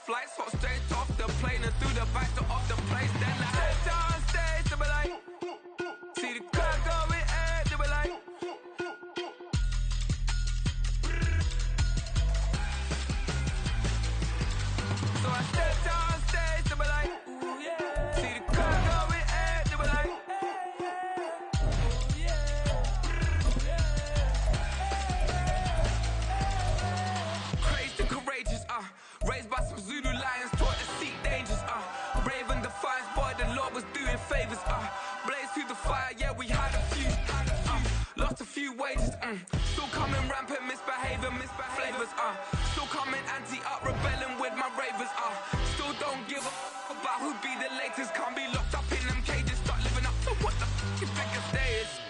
flights, hot straight off the plane and through the back door of the place. Then I head downstairs to be like, see the crowd going ahead to be like. So I step downstairs to be like, ooh yeah. See the crowd going ahead to be like, ooh yeah. Crazed and courageous, raised by some Zulu lions, taught to seek dangers, brave and defiant, boy, the Lord was doing favors, blaze through the fire, yeah, we had a few, lost a few wages, still coming rampant, misbehaving, flavors, still coming anti-up, rebelling with my ravers, still don't give a about who be the latest, can't be locked up in them cages, start living up to what the you think it stays.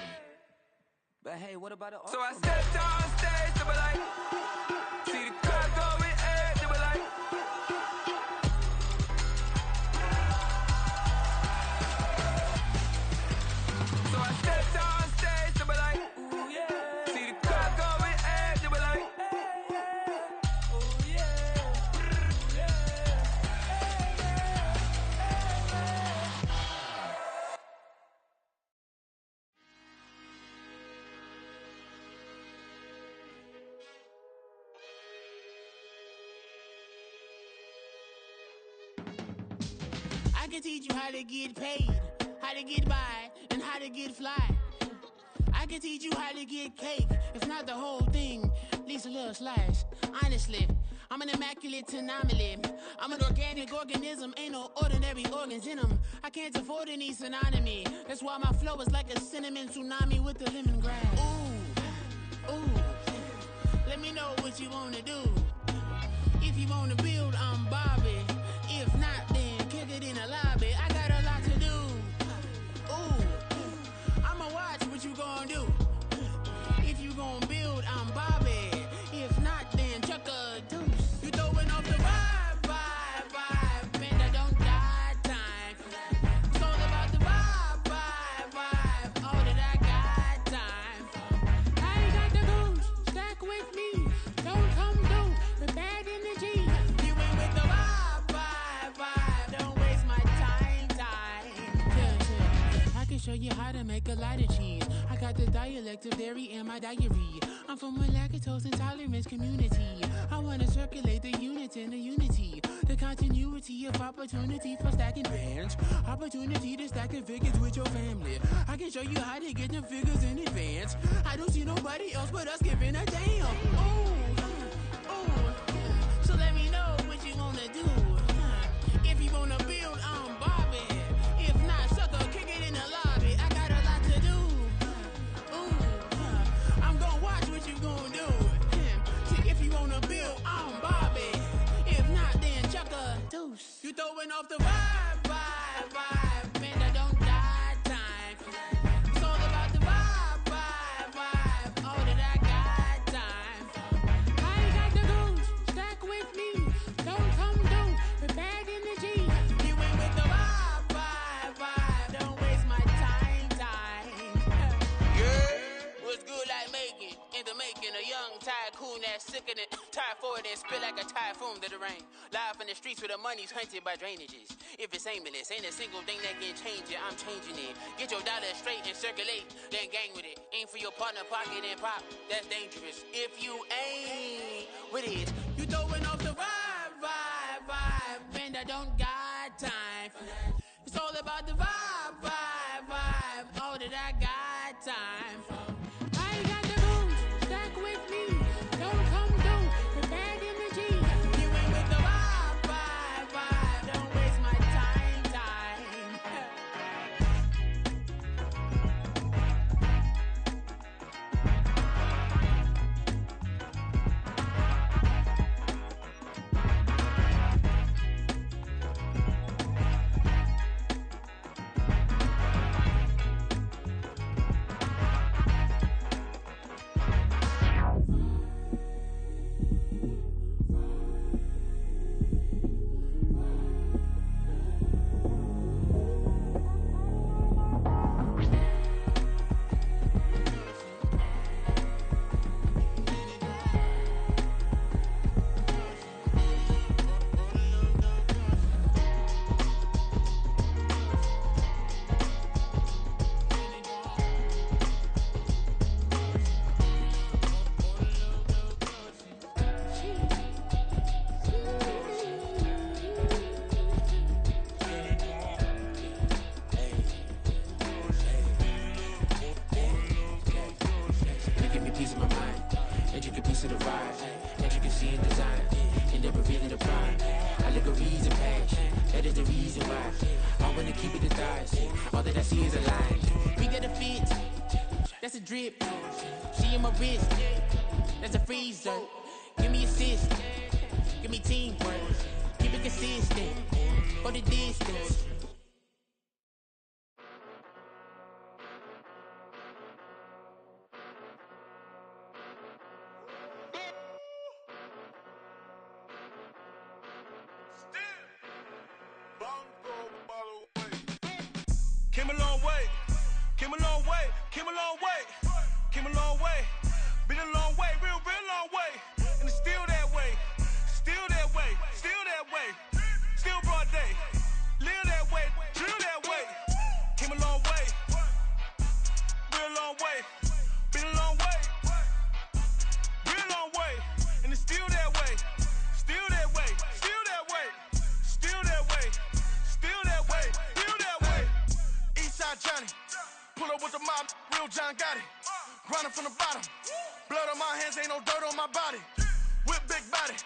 But hey, what about the So I step downstairs to be like, see the crowd going ahead to be like. So I step downstairs to be like, ooh yeah. See the crowd going ahead to be like, ooh yeah. I can teach you how to get paid, how to get by, and how to get fly. I can teach you how to get cake, if not the whole thing, at least a little slice. Honestly, I'm an immaculate anomaly. I'm an organic organism, ain't no ordinary organs in them. I can't afford any synonymy. That's why my flow is like a cinnamon tsunami with the lemongrass. Ooh, ooh, let me know what you wanna do. If you wanna build, I'm Bobby. If not, then kick it in the lobby. I got a lot to do. Ooh, I'ma watch what you gon' do. If you gon' build, I'm Bobby. If not, then chuck a deuce. You throwing off the vibe, man, I don't got time. It's all about the vibe, all that I got time. I ain't got the goose, stack with me. Don't come through with bad energy. You ain't with the vibe, don't waste my time. Yeah. I can show you how to make a lot of cheese. I got the dialect of dairy in my diary. I'm from a lactose intolerance community. I wanna circulate the units in the unity. The continuity of opportunity for stacking bands. Opportunity to stack the figures with your family. I can show you how to get them figures in advance. I don't see nobody else but us giving a damn. Ooh, so let me know what you wanna do. If you wanna build, I'm Bobby. If not, sucker, kick it in the lobby. I got a lot to do. I'm gonna watch what you gonna do. See, if you wanna build, I'm Bobby. If not, then chuck a deuce. You throwing off the vibe, man, I don't got time. It's all about the vibe, all that I got time. I ain't got the goose, stack with me. Don't come through with bad energy. You ain't with the vibe, don't waste my time. Yeah, what's good like making? In the making, a young tycoon that's sickening. Tired for it and spit like a typhoon to the rain. Live in the streets where the money's hunted by drainages. If it's aimless, ain't a single thing that can change it. I'm changing it. Get your dollar straight and circulate, then gang with it. Aim for your partner, pocket and pop. That's dangerous. If you ain't with it, you throwing off the vibe, man, I don't got time for that. It's all about the vibe, all that I got time for. I ain't got the goose, stack with me. Don't come through with bad energy. You ain't with the vibe, don't waste my time. allegories and passion. That is the reason why I wanna keep it the stars. All that I see is a lie. We got a fit, that's a drip. She in my wrist, that's a freezer. Give me assist, give me teamwork. Keep it consistent, go the distance. Came a long way, came a long way, came a long way, came a long way. Been a long way, real long way. And it's still that way, still that way, still that way. Still broad day, live that way, drill that way. Came a long way, real long way. Been a long way, real long way. And it's still that way, still that way, still that way, still that way, still that way, still that way. Eastside Johnny, pull up with the mob, real John Gotti. Grinding from the bottom, blood on my hands, ain't no dirt on my body. Whip big body,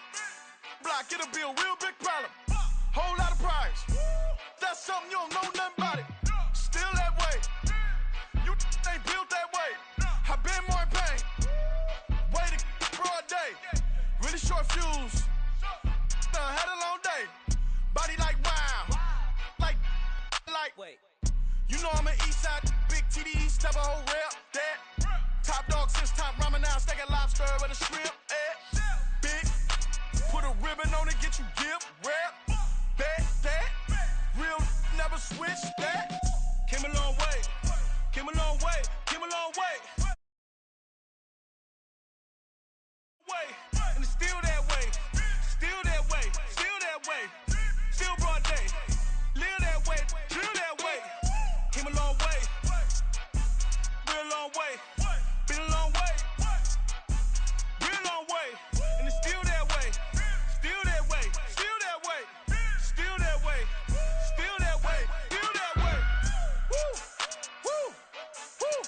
block, get a bill, real big problem. Whole lot of prize, that's something you don't know nothing about it. Still that way, you ain't built that way. I been more in pain, way to broad day. Really short fuse, had a long day. Body like wow, like. Wait. You know I'm an Eastside, big TDE, step a whole rep, that. Top dog since top ramen now, steak a lobster with a shrimp, big, put a ribbon on it, get you gift, rep, bet, that. Real, never switch, that. Came a long way, came a long way, came a long way. And it's still that way, still that way, still that way. Still broad day, live that way, drill that way. Came a long way, real long way. Been a long way, real long way. And it's still that way, still that way, still that way, still that way, still that way, still that way. Woo, woo, woo.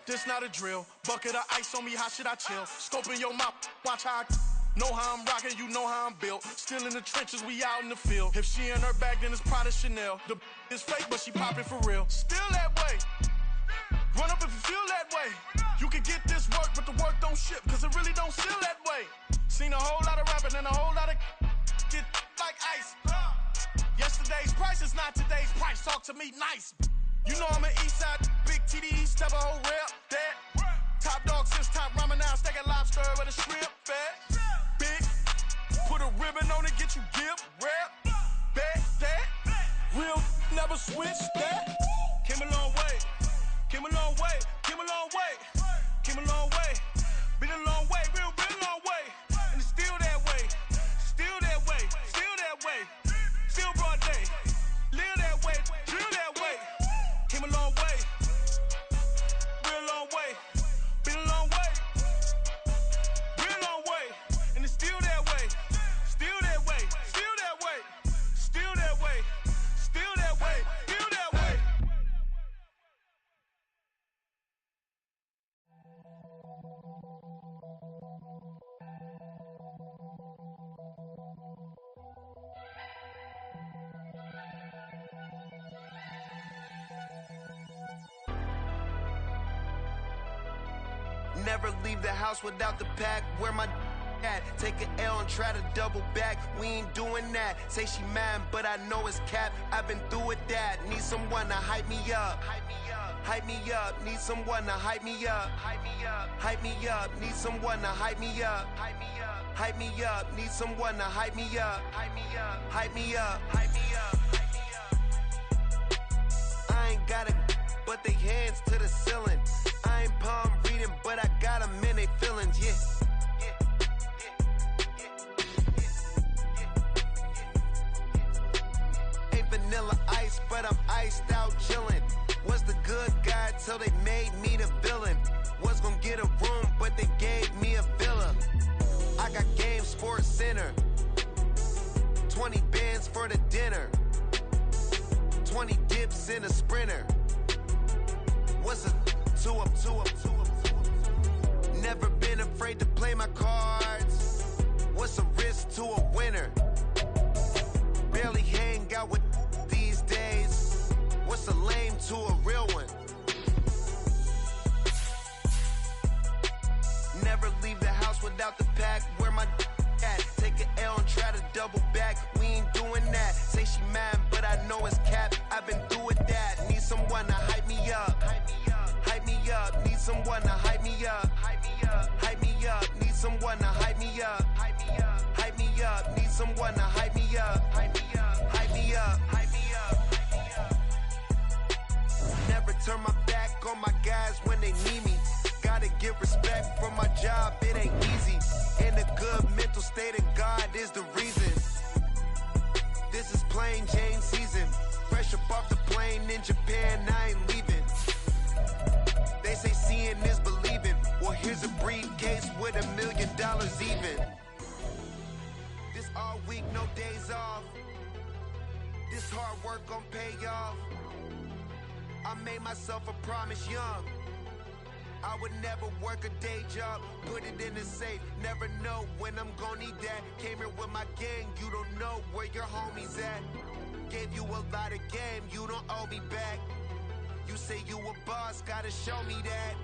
This not a drill, bucket of ice on me, how should I chill? Scoping your mouth, watch how I know how I'm rocking, you know how I'm built. Still in the trenches, we out in the field. If she in her bag, then it's Prada Chanel. The is fake, but she poppin' for real. Still that way. Run up if you feel that way. You can get this work, but the work don't ship, cause it really don't feel that way. Seen a whole lot of rapping and a whole lot of get like ice. Yesterday's price is not today's price. Talk to me nice. You know I'm an Eastside, big TDE, step a whole rep, that. Top dog since top ramen now, steak a lobster with a shrimp, fat. Big, put a ribbon on it, get you gift, rep, bet, that. Real, never switch, that. Came a long way, came a long way, came a long way, came a long way. Been a long way, real long way. And it's still that way, still that way, still that way. Still broad day, live that way, drill that way. Came a long way, real long way. Been a long way, real long way. And it's still that way, still that way, still that way, still that way, still that way, still that way. Never leave the house without the pack. Where my at? Take an L and try to double back. We ain't doing that. Say she mad, but I know it's cap. I've been through with that. Need someone to hype me up. Hype me up. Need someone to hype me up. Hype me up. Need someone to hype me up. Hype me up. Need someone to hype me up. Hype me up. Hype me up. Hype me up. I ain't got a, but they hands to the ceiling. I ain't palm reading, but I got them in they feelings, yeah. Ain't vanilla ice, but I'm iced out chillin'. Was the good guy till they made me the villain. Was gonna get a room, but they gave me a villa. I got Game Sports Center. 20 bands for the dinner. 20 dips in a Sprinter. What's a 2 up? Never been afraid to play my cards. What's a risk to a winner? we ain't doing that. Say she mad, but I know it's cap. I've been through with that. Need someone to hype me up. Hype me up. Need someone to hype me up. Hype me up. Need someone to hype me up. Hype me up. Need someone to hype me up. Hype me up. Hype me up. Hype me up. Never turn my back on my guys when they need me. Gotta give respect for my job, it ain't easy. In a good mental state of God is the reason. This is plain Jane season. Fresh up off the plane in Japan, I ain't leaving. They say seeing is believing. Well, here's a briefcase with $1 million even. This all week, no days off. This hard work gon' pay off. I made myself a promise young. I would never work a day job, put it in the safe, never know when I'm gon' need that. Came here with my gang, you don't know where your homies at. Gave you a lot of game, you don't owe me back. You say you a boss, gotta show me that.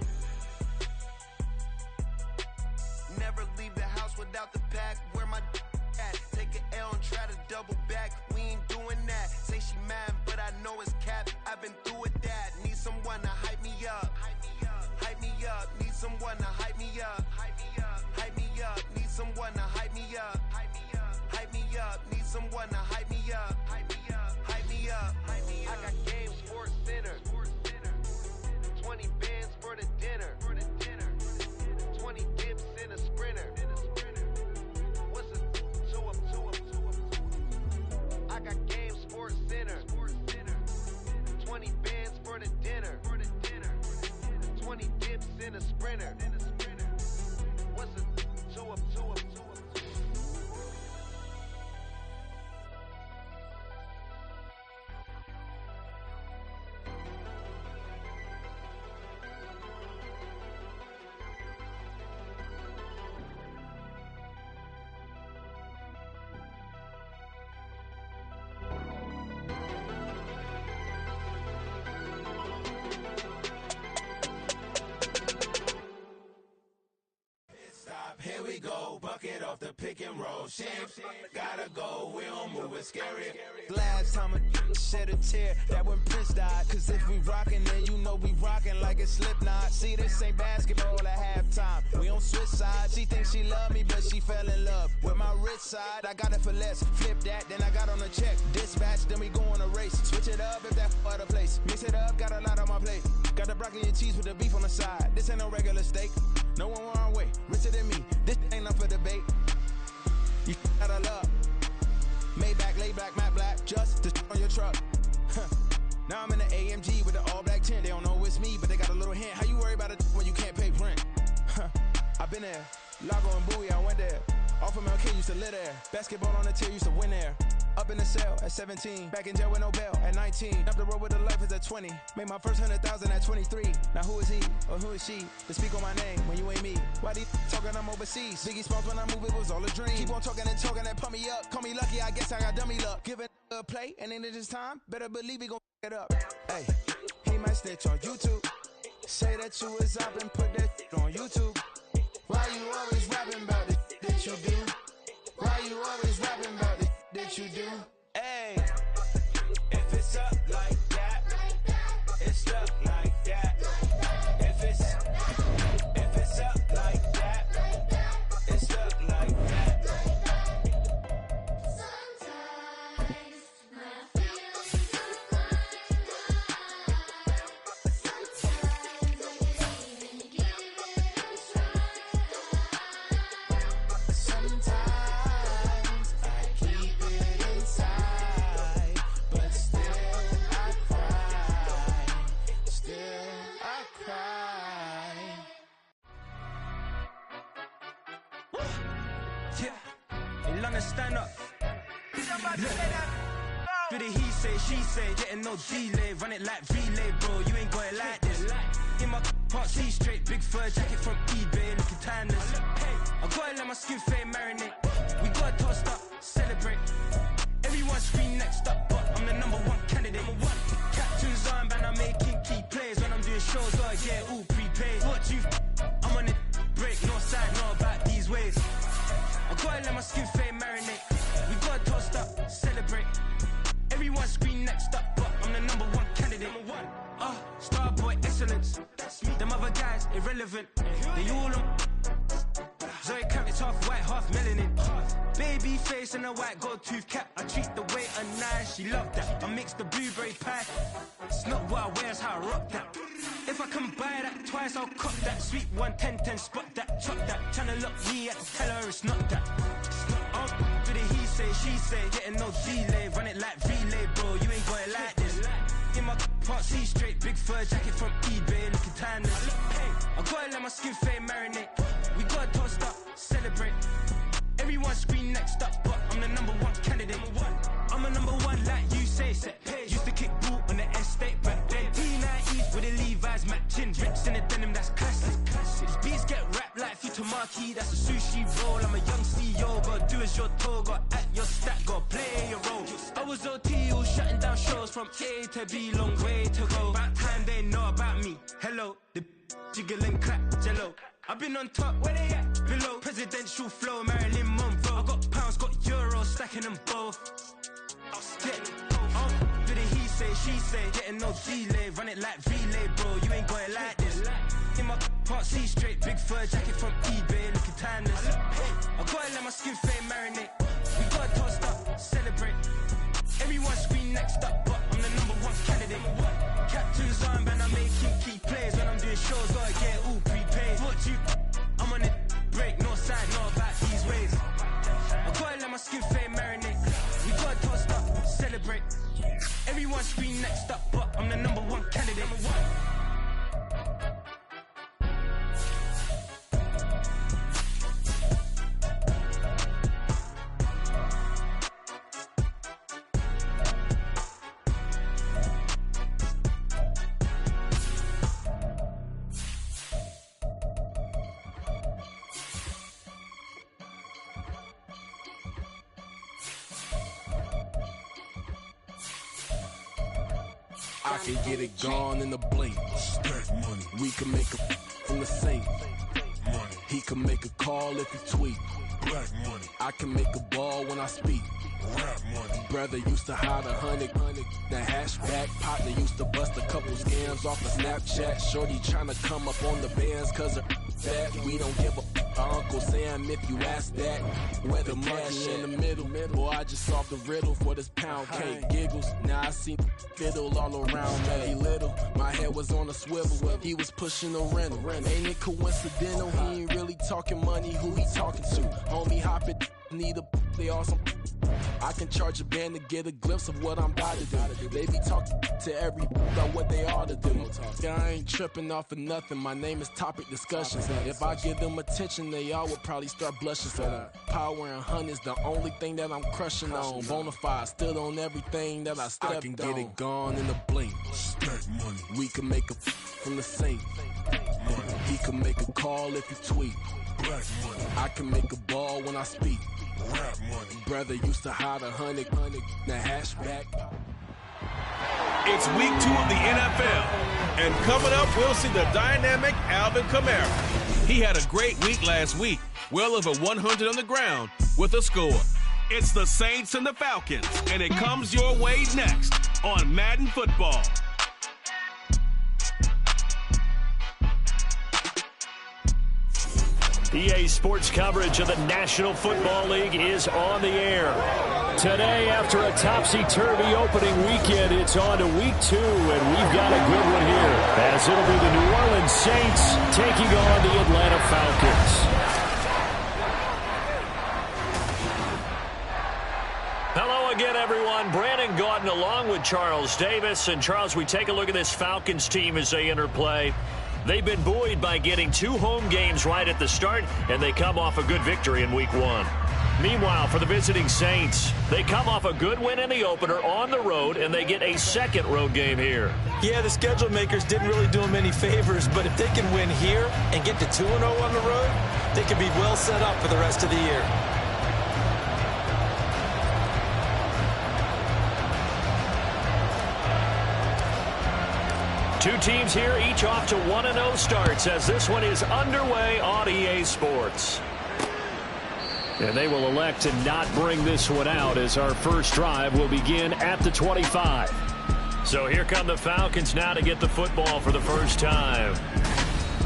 Never leave the house without the pack, where my at? Take an L and try to double back, we ain't doing that. Say she mad, but I know it's cap, I've been through with that. Need someone to hype me up. Hype me up, need someone to hype me up. Hype me up, need someone to hype me up. Hype me up, need someone to hype me up. Hype me up. I got Game Sports Center. 20 bands for the dinner. 20 dips in a sprinter. What's a 2 up? I got Game Sports Center. 20 bands for the dinner. 20 dips in a sprinter. What's a 2 up? Here we go, bucket off the pick and roll. Champs, gotta go, we don't move it scary. Last time a shed a tear, that when Prince died. Cause if we rockin', then you know we rockin' like a Slipknot. See, this ain't basketball at halftime. We on switch sides. She thinks she love me, but she fell in love with my rich side. I got it for less, flip that, then I got on a check. Dispatch, then we go on a race. Switch it up if that other place. Mix it up, got a lot on my plate. Got the broccoli and cheese with the beef on the side. This ain't no regular steak. No one wrong way, richer than me. This ain't up for debate. You out of luck. Maybach, lay back, matte black, just to on your truck. Now I'm in the AMG with the all black tint. They don't know it's me, but they got a little hint. How you worry about it when you can't pay rent? I've been there. Lago and Bowie, I went there. Off of MLK, used to live there. Basketball on the tier, used to win there. Up in the cell at 17. Back in jail with no bail at 19. Up the road with the life is at 20. Made my first 100,000 at 23. Now who is he or who is she to speak on my name when you ain't me? Why these talking I'm overseas? Biggie Smalls when I move it was all a dream. Keep on talking and pump me up. Call me lucky, I guess I got dummy luck. Give it a play and then it's time. Better believe he gon' it up. Hey, he might snitch on YouTube. Say that you was up and put that on YouTube. Why you always rapping about the that you do? Why you always rapping about the that you do? Hey, If it's up like that, it's stuck like that. If it's up like that, it's stuck like that. Sometimes my feelings are running high. Sometimes I can't even give it a try. sometimes I keep it inside, but still I cry. Still I cry. Yeah, in London, stand up. Do the he say, she say, getting no delay. Run it like relay, bro, you ain't got it like this. In my can't see straight, big fur jacket from eBay, looking timeless. I gotta let my skin fade marinate. We gotta toast up, celebrate. Everyone scream next up, but I'm the #1 candidate. Captain's armband, I'm making key plays when I'm doing shows. Oh yeah, all prepaid. What you? I'm on it, break, no side, no about these ways. I gotta let my skin fade marinate. We gotta toast up, relevant. They all on Zoe Kravitz, half white, half melanin. Baby face and a white gold tooth cap. I treat the waiter nice, she loved that. I mix the blueberry pie. It's not what I wear, it's how I rock that. If I can buy that twice, I'll cop that. Sweet 110, spot that, chop that. Tryna lock me, I can tell her it's not that. For the he say, she say, getting no delay. Run it like relay, bro, you ain't got it like this. In my part C straight, big fur jacket from eBay, looking timeless. I gotta let my skin fade marinate. We gotta toast up, celebrate. Everyone scream next up, but I'm the #1 candidate. I'm a #1 like you say, set page. Used to kick boot on the estate back then. P90s with the Levi's matching. Rips in the denim, that's classic. These beats get wrapped like Futamaki, that's a sushi roll. I'm a young CEO, gotta do as you're told. Gotta act your stat, gotta play your role. I was OT, all shutting down shows from A to B, long way to go. About time they know about me. Hello, the jiggle and clap, jello. I've been on top, where they at? Below, presidential flow, Marilyn Monroe. I got pounds, got euros, stacking them both. Yeah, do the he say, she say, getting no delay. Run it like relay, bro, you ain't got it like this. In my part C straight, big fur jacket from eBay, looking timeless. I gotta let my skin fade marinate. We gotta toast up, celebrate. Everyone scream next up, but I'm the #1 candidate. Captain's armband, I'm making key plays. When I'm doing shows, gotta get all prepaid. What you? I'm on it, break, no side, know about these ways. I gotta let my skin fade marinate. We gotta toast up, celebrate. Everyone scream next up, but I'm the #1 candidate. I can get it gone in a blink. We can make a from the safe. He can make a call if he tweet. I can make a ball when I speak. Brother used to hide 100. The hashback partner used to bust a couple scams off of Snapchat. Shorty tryna come up on the bands cause of that. We don't give a Uncle Sam if you ask that. Where the money in the middle. Boy, I just solved the riddle for this pound cake. Giggles, now I see fiddle all around me. Little, my head was on a swivel. He was pushing a rental. Ain't it coincidental? He ain't really talking money. Who he talking to? Homie hopping, need a they awesome. I can charge a band to get a glimpse of what I'm about to do. They be talking to every about what they ought to do. Yeah, I ain't tripping off of nothing. My name is Topic Discussions. If I give them attention, they all would probably start blushing. So power and hunt is the only thing that I'm crushing on. Bonafide, stood on everything that I stepped on. I can get it gone in a blink. We can make a from the safe. He can make a call if he tweet. I can make a ball when I speak. Brother used to hide 100. The hashback. It's week 2 of the NFL. And coming up, we'll see the dynamic Alvin Kamara. He had a great week last week. Well over 100 on the ground with a score. It's the Saints and the Falcons. And it comes your way next on Madden Football. EA Sports coverage of the National Football League is on the air. Today, after a topsy-turvy opening weekend, it's on to week 2, and we've got a good one here, as it'll be the New Orleans Saints taking on the Atlanta Falcons. Hello again, everyone. Brandon Gaudin along with Charles Davis. And, Charles, we take a look at this Falcons team as they enter play. They've been buoyed by getting 2 home games right at the start, and they come off a good victory in week 1. Meanwhile, for the visiting Saints, they come off a good win in the opener on the road, and they get a second road game here. Yeah, the schedule makers didn't really do them any favors, but if they can win here and get to 2-0 on the road, they can be well set up for the rest of the year. Two teams here, each off to 1-0 starts as this one is underway on EA Sports. And they will elect to not bring this one out as our first drive will begin at the 25. So here come the Falcons now to get the football for the first time.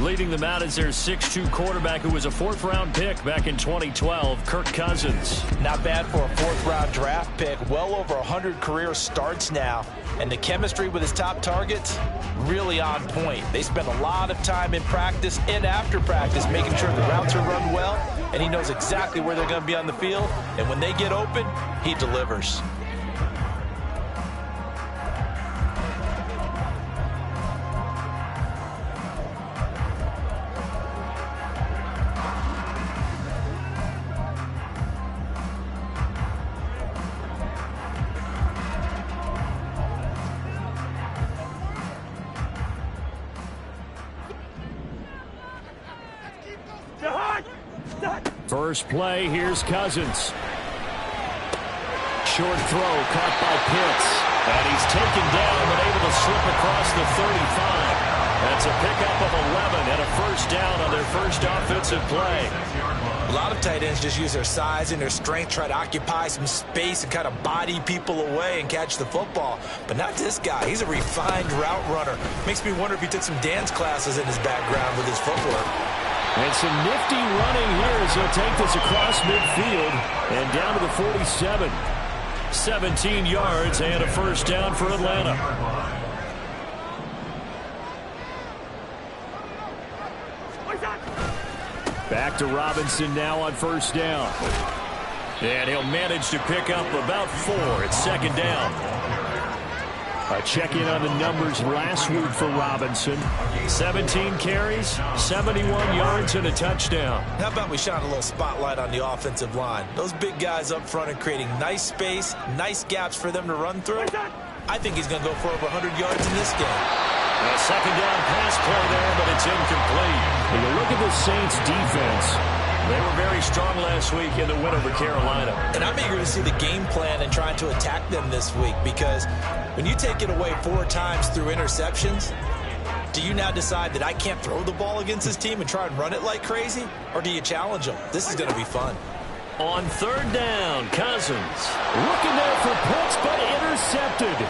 Leading them out is their 6'2 quarterback who was a 4th-round pick back in 2012, Kirk Cousins. Not bad for a 4th-round draft pick. Well over 100 career starts now. And the chemistry with his top targets, really on point. They spend a lot of time in practice and after practice making sure the routes are run well, and he knows exactly where they're going to be on the field. And when they get open, he delivers. First play, here's Cousins. Short throw, caught by Pitts. And he's taken down, but able to slip across the 35. That's a pickup of 11 and a first down on their first offensive play. A lot of tight ends just use their size and their strength, try to occupy some space and kind of body people away and catch the football. But not this guy. He's a refined route runner. Makes me wonder if he took some dance classes in his background with his footwork. And some nifty running here as he'll take this across midfield and down to the 47. 17 yards and a first down for Atlanta. Back to Robinson now on first down. And he'll manage to pick up about 4. It's second down. A check-in on the numbers last week for Robinson. 17 carries, 71 yards, and a touchdown. How about we shine a little spotlight on the offensive line? Those big guys up front are creating nice space, nice gaps for them to run through. I think he's going to go for over 100 yards in this game. A second down pass play there, but it's incomplete. When you look at the Saints' defense, they were very strong last week in the win over Carolina. And I'm eager to see the game plan and trying to attack them this week, because when you take it away 4 times through interceptions, do you now decide that I can't throw the ball against this team and try and run it like crazy? Or do you challenge them? This is going to be fun. On third down, Cousins looking there for Pitts, but intercepted.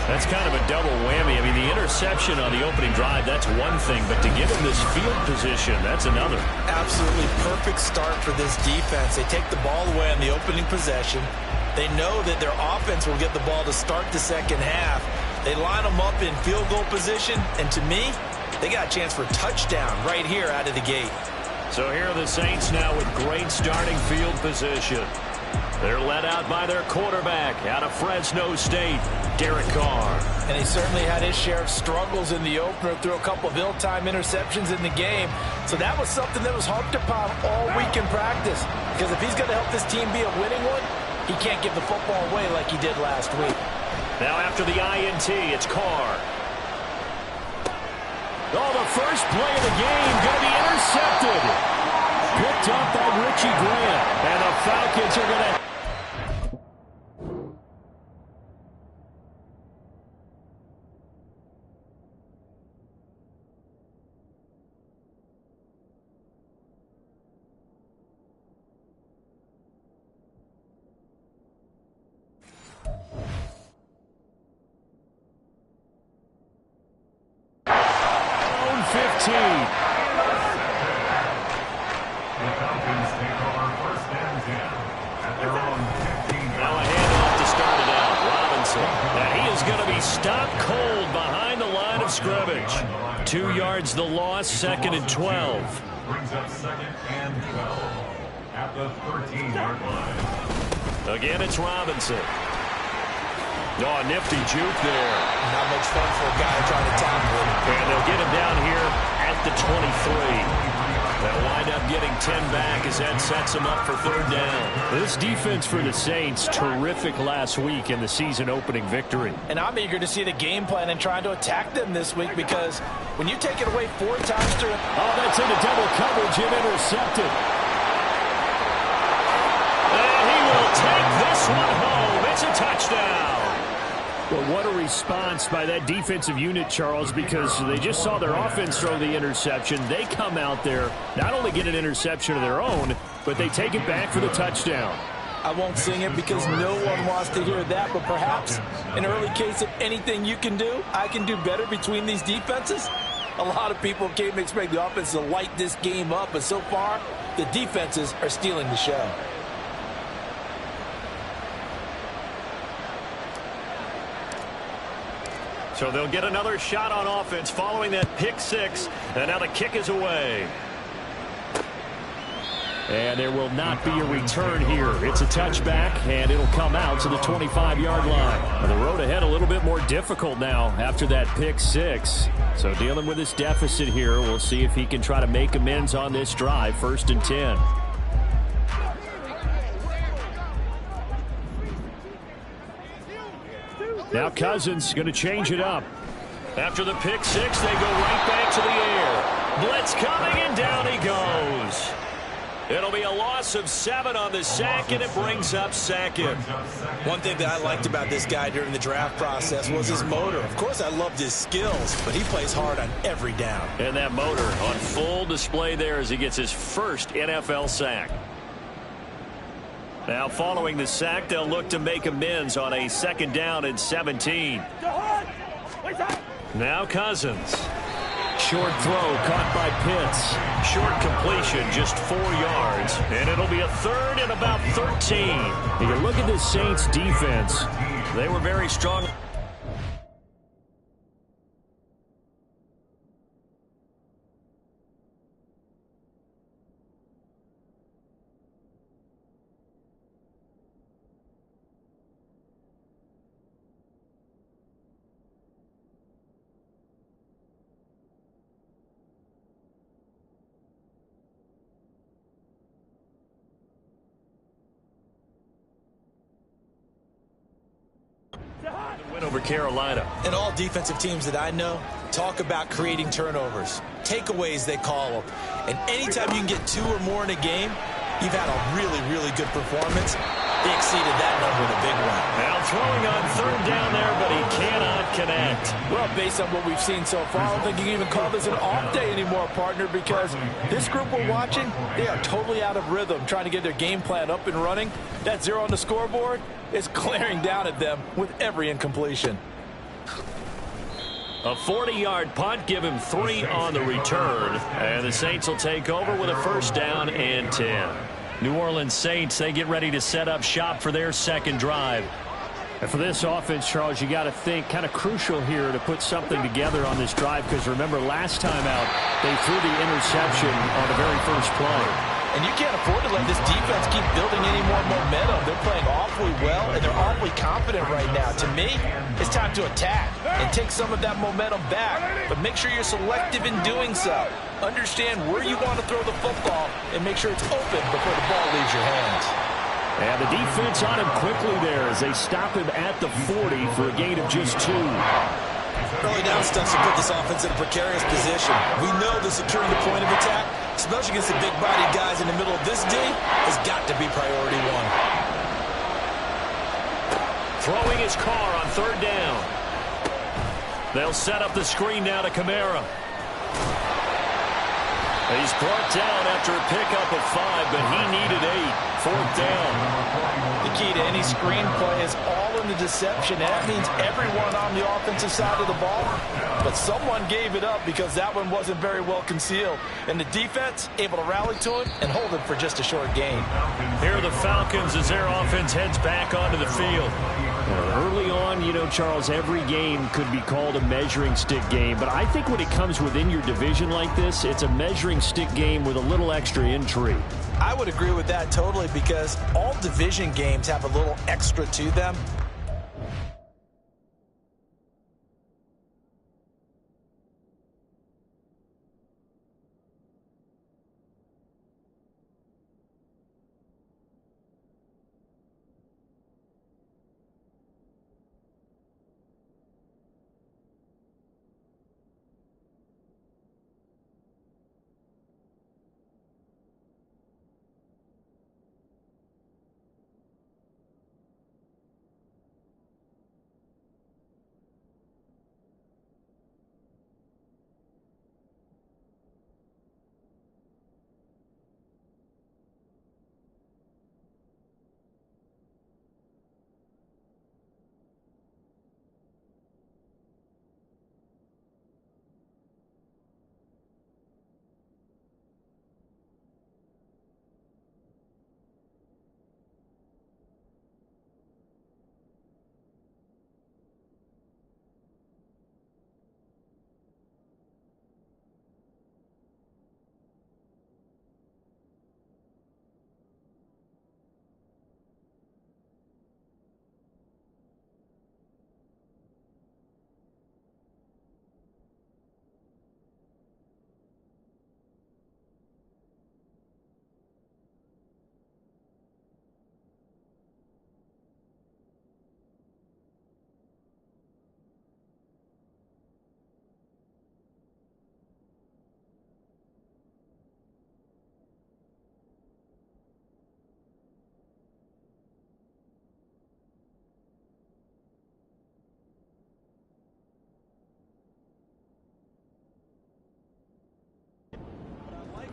That's kind of a double whammy. I mean, the interception on the opening drive, that's one thing, but to give him this field position, that's another. Absolutely perfect start for this defense. They take the ball away on the opening possession. They know that their offense will get the ball to start the second half. They line them up in field goal position, and to me, they got a chance for a touchdown right here out of the gate. So here are the Saints now with great starting field position. They're led out by their quarterback out of Fresno State, Derek Carr. And he certainly had his share of struggles in the opener, threw a couple of ill-timed interceptions in the game. So that was something that was harped upon all week in practice. Because if he's going to help this team be a winning one, he can't give the football away like he did last week. Now after the INT, it's Carr. Oh, the first play of the game going to be intercepted. Picked up by Richie Grant. And the Falcons are going to... scrimmage. 2 yards the loss, second and 12. Brings up second and 12 at the 13-yard line. Again, it's Robinson. Oh, nifty juke there. Not much fun for a guy trying to tackle him. And they'll get him down here at the 23. They'll wind up getting 10 back as that sets them up for third down. This defense for the Saints, terrific last week in the season-opening victory. And I'm eager to see the game plan and trying to attack them this week, because when you take it away 4 times through... Oh, that's into double coverage and intercepted. And he will take this one home. It's a touchdown. Well, what a response by that defensive unit, Charles, because they just saw their offense throw the interception. They come out there, not only get an interception of their own, but they take it back for the touchdown. I won't sing it because no one wants to hear that, but perhaps an early case of anything you can do, I can do better between these defenses. A lot of people came to expect the offense to light this game up, but so far, the defenses are stealing the show. So they'll get another shot on offense following that pick six, and now the kick is away. And there will not be a return here. It's a touchback, and it'll come out to the 25-yard line. The road ahead a little bit more difficult now after that pick six. So dealing with this deficit here, we'll see if he can try to make amends on this drive, 1st and 10. Now Cousins going to change it up. After the pick six, they go right back to the air. Blitz coming, and down he goes. It'll be a loss of 7 on the sack, and it brings up Sackett. One thing that I liked about this guy during the draft process was his motor. Of course, I loved his skills, but he plays hard on every down. And that motor on full display there as he gets his first NFL sack. Now following the sack, they'll look to make amends on a 2nd down and 17. Now Cousins. Short throw caught by Pitts. Short completion, just 4 yards. And it'll be a 3rd and about 13. You look at this Saints defense. They were very strong. Win over Carolina. And all defensive teams that I know talk about creating turnovers. Takeaways, they call them. And anytime you can get 2 or more in a game, you've had a really, really good performance. They exceeded that number in a big one. Now throwing on 3rd down there, but he cannot connect. Well, based on what we've seen so far, I don't think you can even call this an off day anymore, partner, because this group we're watching, they are totally out of rhythm, trying to get their game plan up and running. That 0 on the scoreboard is glaring down at them with every incompletion. A 40-yard punt, give him 3 on the return. And the Saints will take over with a 1st down and 10. New Orleans Saints, they get ready to set up shop for their 2nd drive. And for this offense, Charles, you got to think kind of crucial here to put something together on this drive, because remember last time out, they threw the interception on the very first play. And you can't afford to let this defense keep building any more momentum. They're playing awfully well, and they're awfully confident right now. To me, it's time to attack and take some of that momentum back. But make sure you're selective in doing so. Understand where you want to throw the football and make sure it's open before the ball leaves your hands. And the defense on him quickly there as they stop him at the 40 for a gain of just 2. Early down stunts to put this offense in a precarious position. We know that securing the point of attack, especially against the big-bodied guys in the middle of this D, has got to be priority 1. Throwing his car on 3rd down. They'll set up the screen now to Kamara. He's brought down after a pickup of 5, but he needed 8. 4th down. The key to any screen play is all in the deception. And that means everyone on the offensive side of the ball. But someone gave it up because that one wasn't very well concealed. And the defense able to rally to it and hold it for just a short gain. Here are the Falcons as their offense heads back onto the field. Early on, you know, Charles, every game could be called a measuring stick game. But I think when it comes within your division like this, it's a measuring stick game with a little extra intrigue. I would agree with that totally, because all division games have a little extra to them.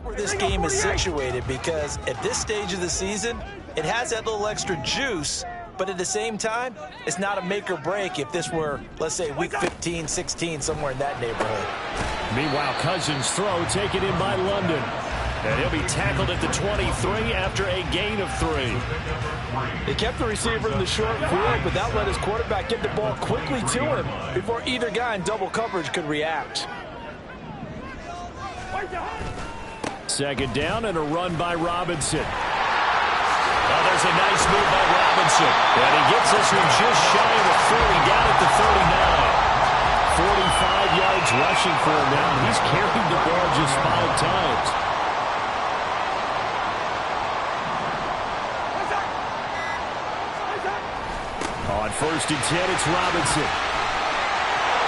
where this game is situated, because at this stage of the season, it has that little extra juice, but at the same time, it's not a make or break if this were, let's say, week 15, 16, somewhere in that neighborhood. Meanwhile, Cousins' throw taken in by London. And he'll be tackled at the 23 after a gain of 3. They kept the receiver in the short field, but that let his quarterback get the ball quickly to him before either guy in double coverage could react. Second down and a run by Robinson. Oh, there's a nice move by Robinson. And he gets this one just shy of the 40, down at the 39. 45 yards rushing for him now. He's carried the ball just 5 times. On 1st and 10, it's Robinson.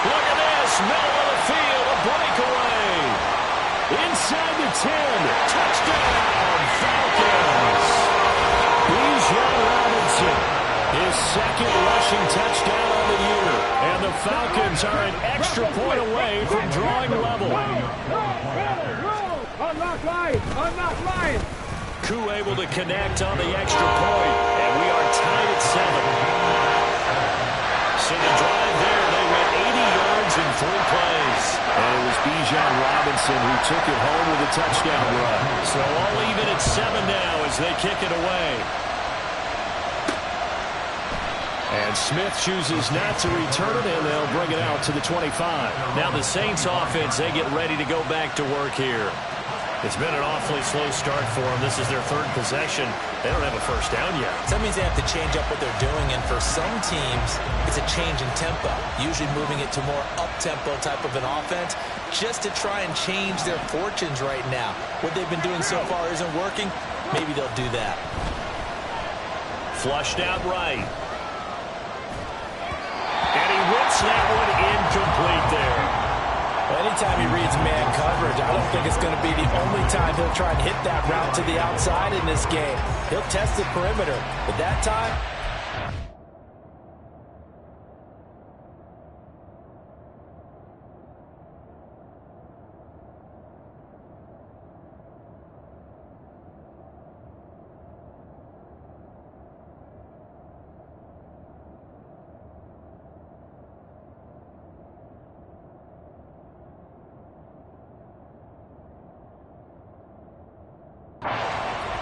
Look at this. Middle of the field, a breakaway. Inside the 10. Touchdown, Falcons. Bijan Robinson, his second rushing touchdown on the year. And the Falcons are an extra point away from drawing level. Koo able to connect on the extra point, and we are tied at 7. So the drive there, they went 80 yards in 3 plays. And it was Bijan Robinson who took it home with a touchdown run. So all even at 7 now as they kick it away. And Smith chooses not to return it, and they'll bring it out to the 25. Now the Saints offense, they get ready to go back to work here. It's been an awfully slow start for them. This is their 3rd possession. They don't have a first down yet. That means they have to change up what they're doing, and for some teams, it's a change in tempo, usually moving it to more up-tempo type of an offense, just to try and change their fortunes right now. What they've been doing so far isn't working. Maybe they'll do that. Flushed out right. And he whips that one incomplete there. Anytime he reads man coverage, I don't think it's going to be the only time he'll try and hit that route to the outside in this game. He'll test the perimeter, but that time,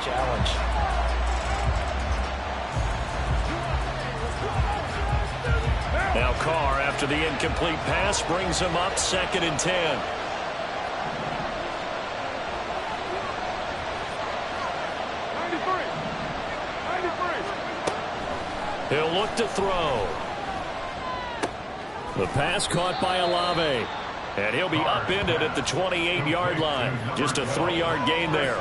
challenge. Now Carr, after the incomplete pass, brings him up 2nd and 10. He'll look to throw. The pass caught by Olave. And he'll be upended at the 28-yard line. Just a 3-yard gain there.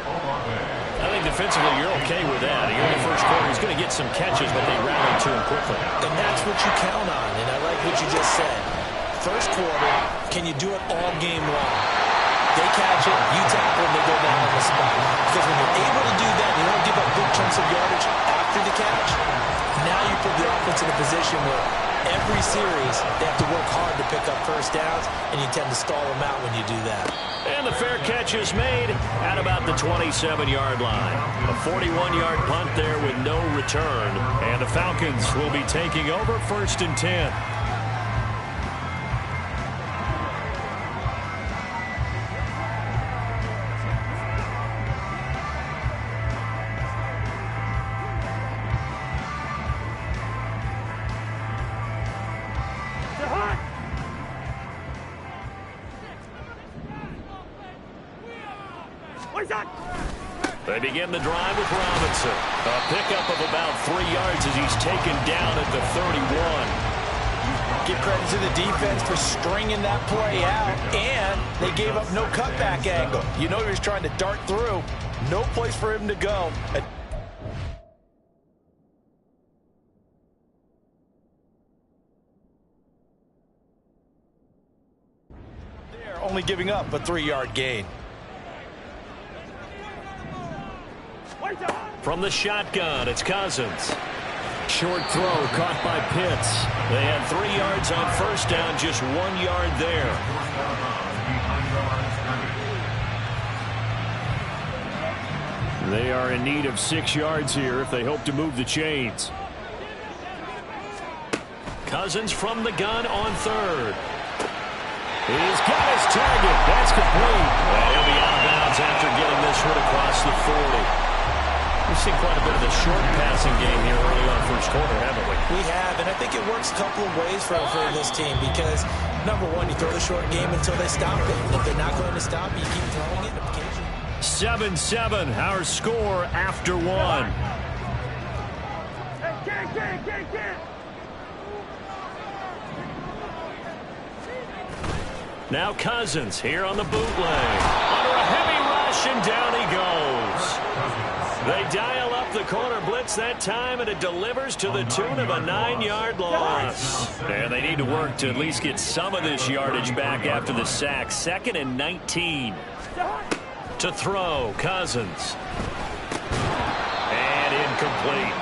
I think defensively you're okay with that. Here in the first quarter, he's going to get some catches, but they rally to him quickly. And that's what you count on, and I like what you just said. First quarter, can you do it all game long? They catch it, you tackle them, they go down on the spot. Because when you're able to do that, you don't give up big chunks of yardage after the catch, now you put the offense in a position where every series they have to work hard to pick up first downs, and you tend to stall them out when you do that. And the fair catch is made at about the 27-yard line. A 41-yard punt there with no return. And the Falcons will be taking over 1st and 10. They begin the drive with Robinson. A pickup of about 3 yards as he's taken down at the 31. Give credit to the defense for stringing that play out, and they gave up no cutback angle. You know he was trying to dart through. No place for him to go. They're only giving up a 3-yard gain. From the shotgun, it's Cousins. Short throw caught by Pitts. They had 3 yards on first down, just 1 yard there. They are in need of 6 yards here if they hope to move the chains. Cousins from the gun on third. He's got his target. That's complete. And he'll be out of bounds after getting this one across the 40. We've seen quite a bit of the short passing game here early on first quarter, haven't we? We have, and I think it works a couple of ways for this team because, number one, you throw the short game until they stop it. And if they're not going to stop it, you keep throwing it. 7-7, our score after one. Now Cousins here on the bootleg. Under a heavy rush, and down he goes. They dial up the corner blitz that time, and it delivers to the tune of a 9-yard loss. And they need to work to at least get some of this yardage back after the sack. 2nd and 19. To throw, Cousins. And incomplete.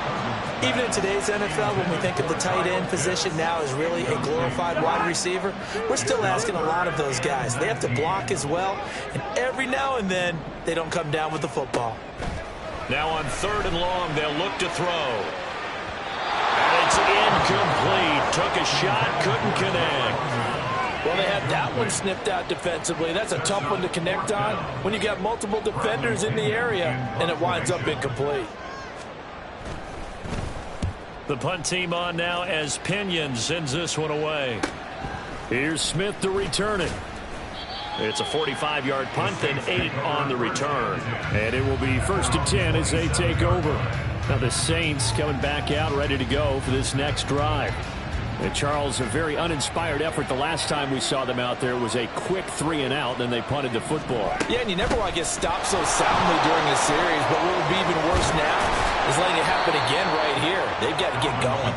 Even in today's NFL, when we think of the tight end position now as really a glorified wide receiver, we're still asking a lot of those guys. They have to block as well, and every now and then, they don't come down with the football. Now on 3rd and long, they'll look to throw. And it's incomplete. Took a shot, couldn't connect. Well, they had that one snipped out defensively. That's a tough one to connect on when you got multiple defenders in the area, and it winds up incomplete. The punt team on now as Pinion sends this one away. Here's Smith to return it. It's a 45-yard punt and 8 on the return. And it will be 1st and 10 as they take over. Now the Saints coming back out ready to go for this next drive. And Charles, a very uninspired effort. The last time we saw them out there was a quick 3-and-out, then they punted the football. Yeah, and you never want to get stopped so soundly during the series, but what would be even worse now is letting it happen again right here. They've got to get going.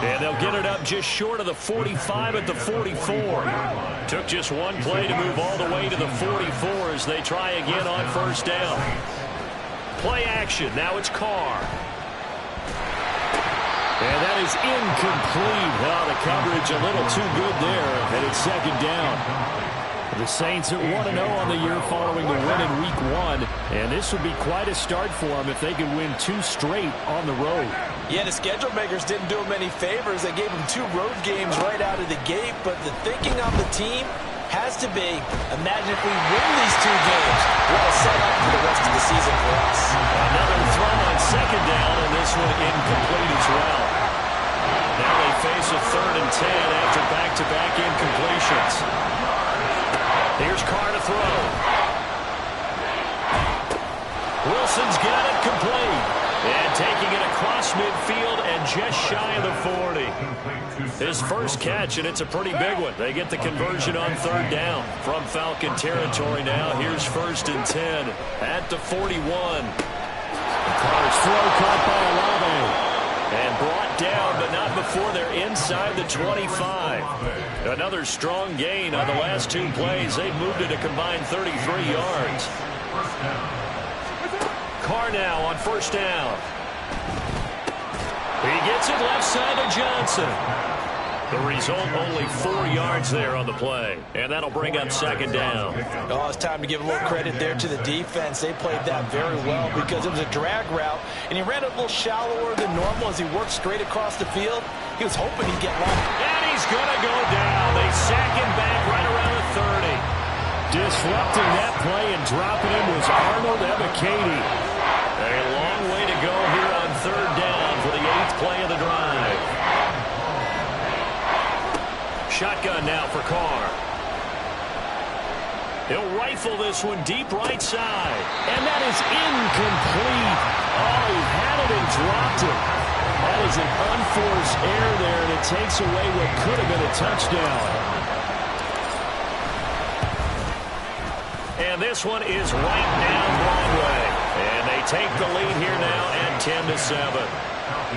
And they'll get it up just short of the 45 at the 44. Took just one play to move all the way to the 44 as they try again on 1st down. Play action. Now it's Carr. And that is incomplete. Oh, the coverage a little too good there, and it's 2nd down. The Saints at 1-0 on the year following the win in Week 1, and this would be quite a start for them if they could win 2 straight on the road. Yeah, the schedule makers didn't do them any favors. They gave them 2 road games right out of the gate, but the thinking on the team has to be, imagine if we win these 2 games, what a setup for the rest of the season for us. Another throw on 2nd down, and this one incomplete as well. Now they face a 3rd and 10 after back-to-back incompletions. Here's Carr to throw. Wilson's got it complete. And taking it across midfield and just shy of the 40. His first catch, and it's a pretty big one. They get the conversion on 3rd down from Falcon territory now. Here's 1st and 10 at the 41. Carr's throw caught by Olave. And brought down, but not before they're inside the 25. Another strong gain on the last 2 plays. They've moved it a combined 33 yards. Carr now on 1st down. He gets it left side to Johnson. The result, only 4 yards there on the play. And that'll bring up 2nd down. Oh, it's time to give a little credit there to the defense. They played that very well because it was a drag route, and he ran a little shallower than normal as he worked straight across the field. He was hoping he'd get long. And he's going to go down. They sack him back right around the 30. Disrupting that play and dropping him was Arnold Ebiketie. A long way to go here on 3rd down for the 8th play of the drive. Shotgun now for Carr. He'll rifle this one deep right side. And that is incomplete. Oh, he had it and dropped it. That is an unforced error there, and it takes away what could have been a touchdown. And this one is right down Broadway. And they take the lead here now at 10-7.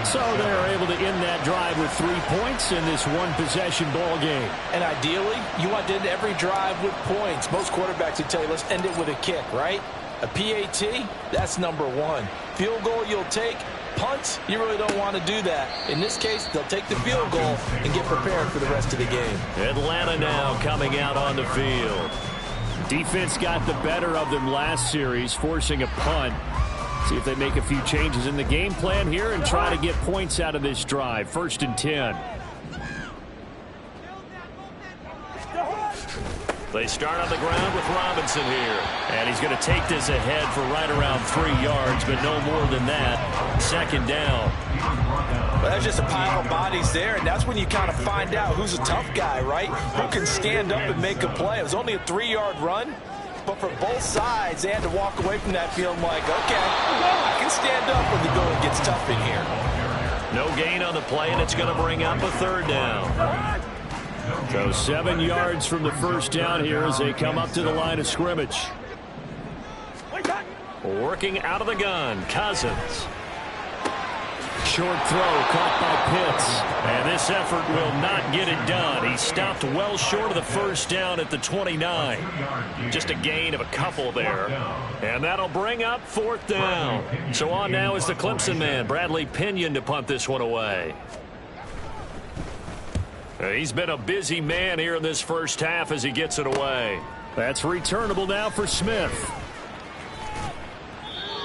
So they're able to end that drive with 3 points in this one-possession ball game. And ideally, you want to end every drive with points. Most quarterbacks would tell you, let's end it with a kick, right? A PAT, that's number 1. Field goal you'll take. Punts, you really don't want to do that. In this case, they'll take the field goal and get prepared for the rest of the game. Atlanta now coming out on the field. Defense got the better of them last series, forcing a punt. See if they make a few changes in the game plan here and try to get points out of this drive. 1st and 10. They start on the ground with Robinson here. And he's going to take this ahead for right around 3 yards, but no more than that. 2nd down. Well, that's just a pile of bodies there, and that's when you kind of find out who's a tough guy, right? Who can stand up and make a play. It was only a 3-yard run, but for both sides, they had to walk away from that feeling like, okay, I can stand up when the going gets tough in here. No gain on the play, and it's going to bring up a 3rd down. So 7 yards from the 1st down here as they come up to the line of scrimmage. Working out of the gun, Cousins. Short throw caught by Pitts. And this effort will not get it done. He stopped well short of the 1st down at the 29. Just a gain of a couple there. And that'll bring up 4th down. So on now is the Clemson man, Bradley Pinion, to punt this one away. He's been a busy man here in this 1st half as he gets it away. That's returnable now for Smith.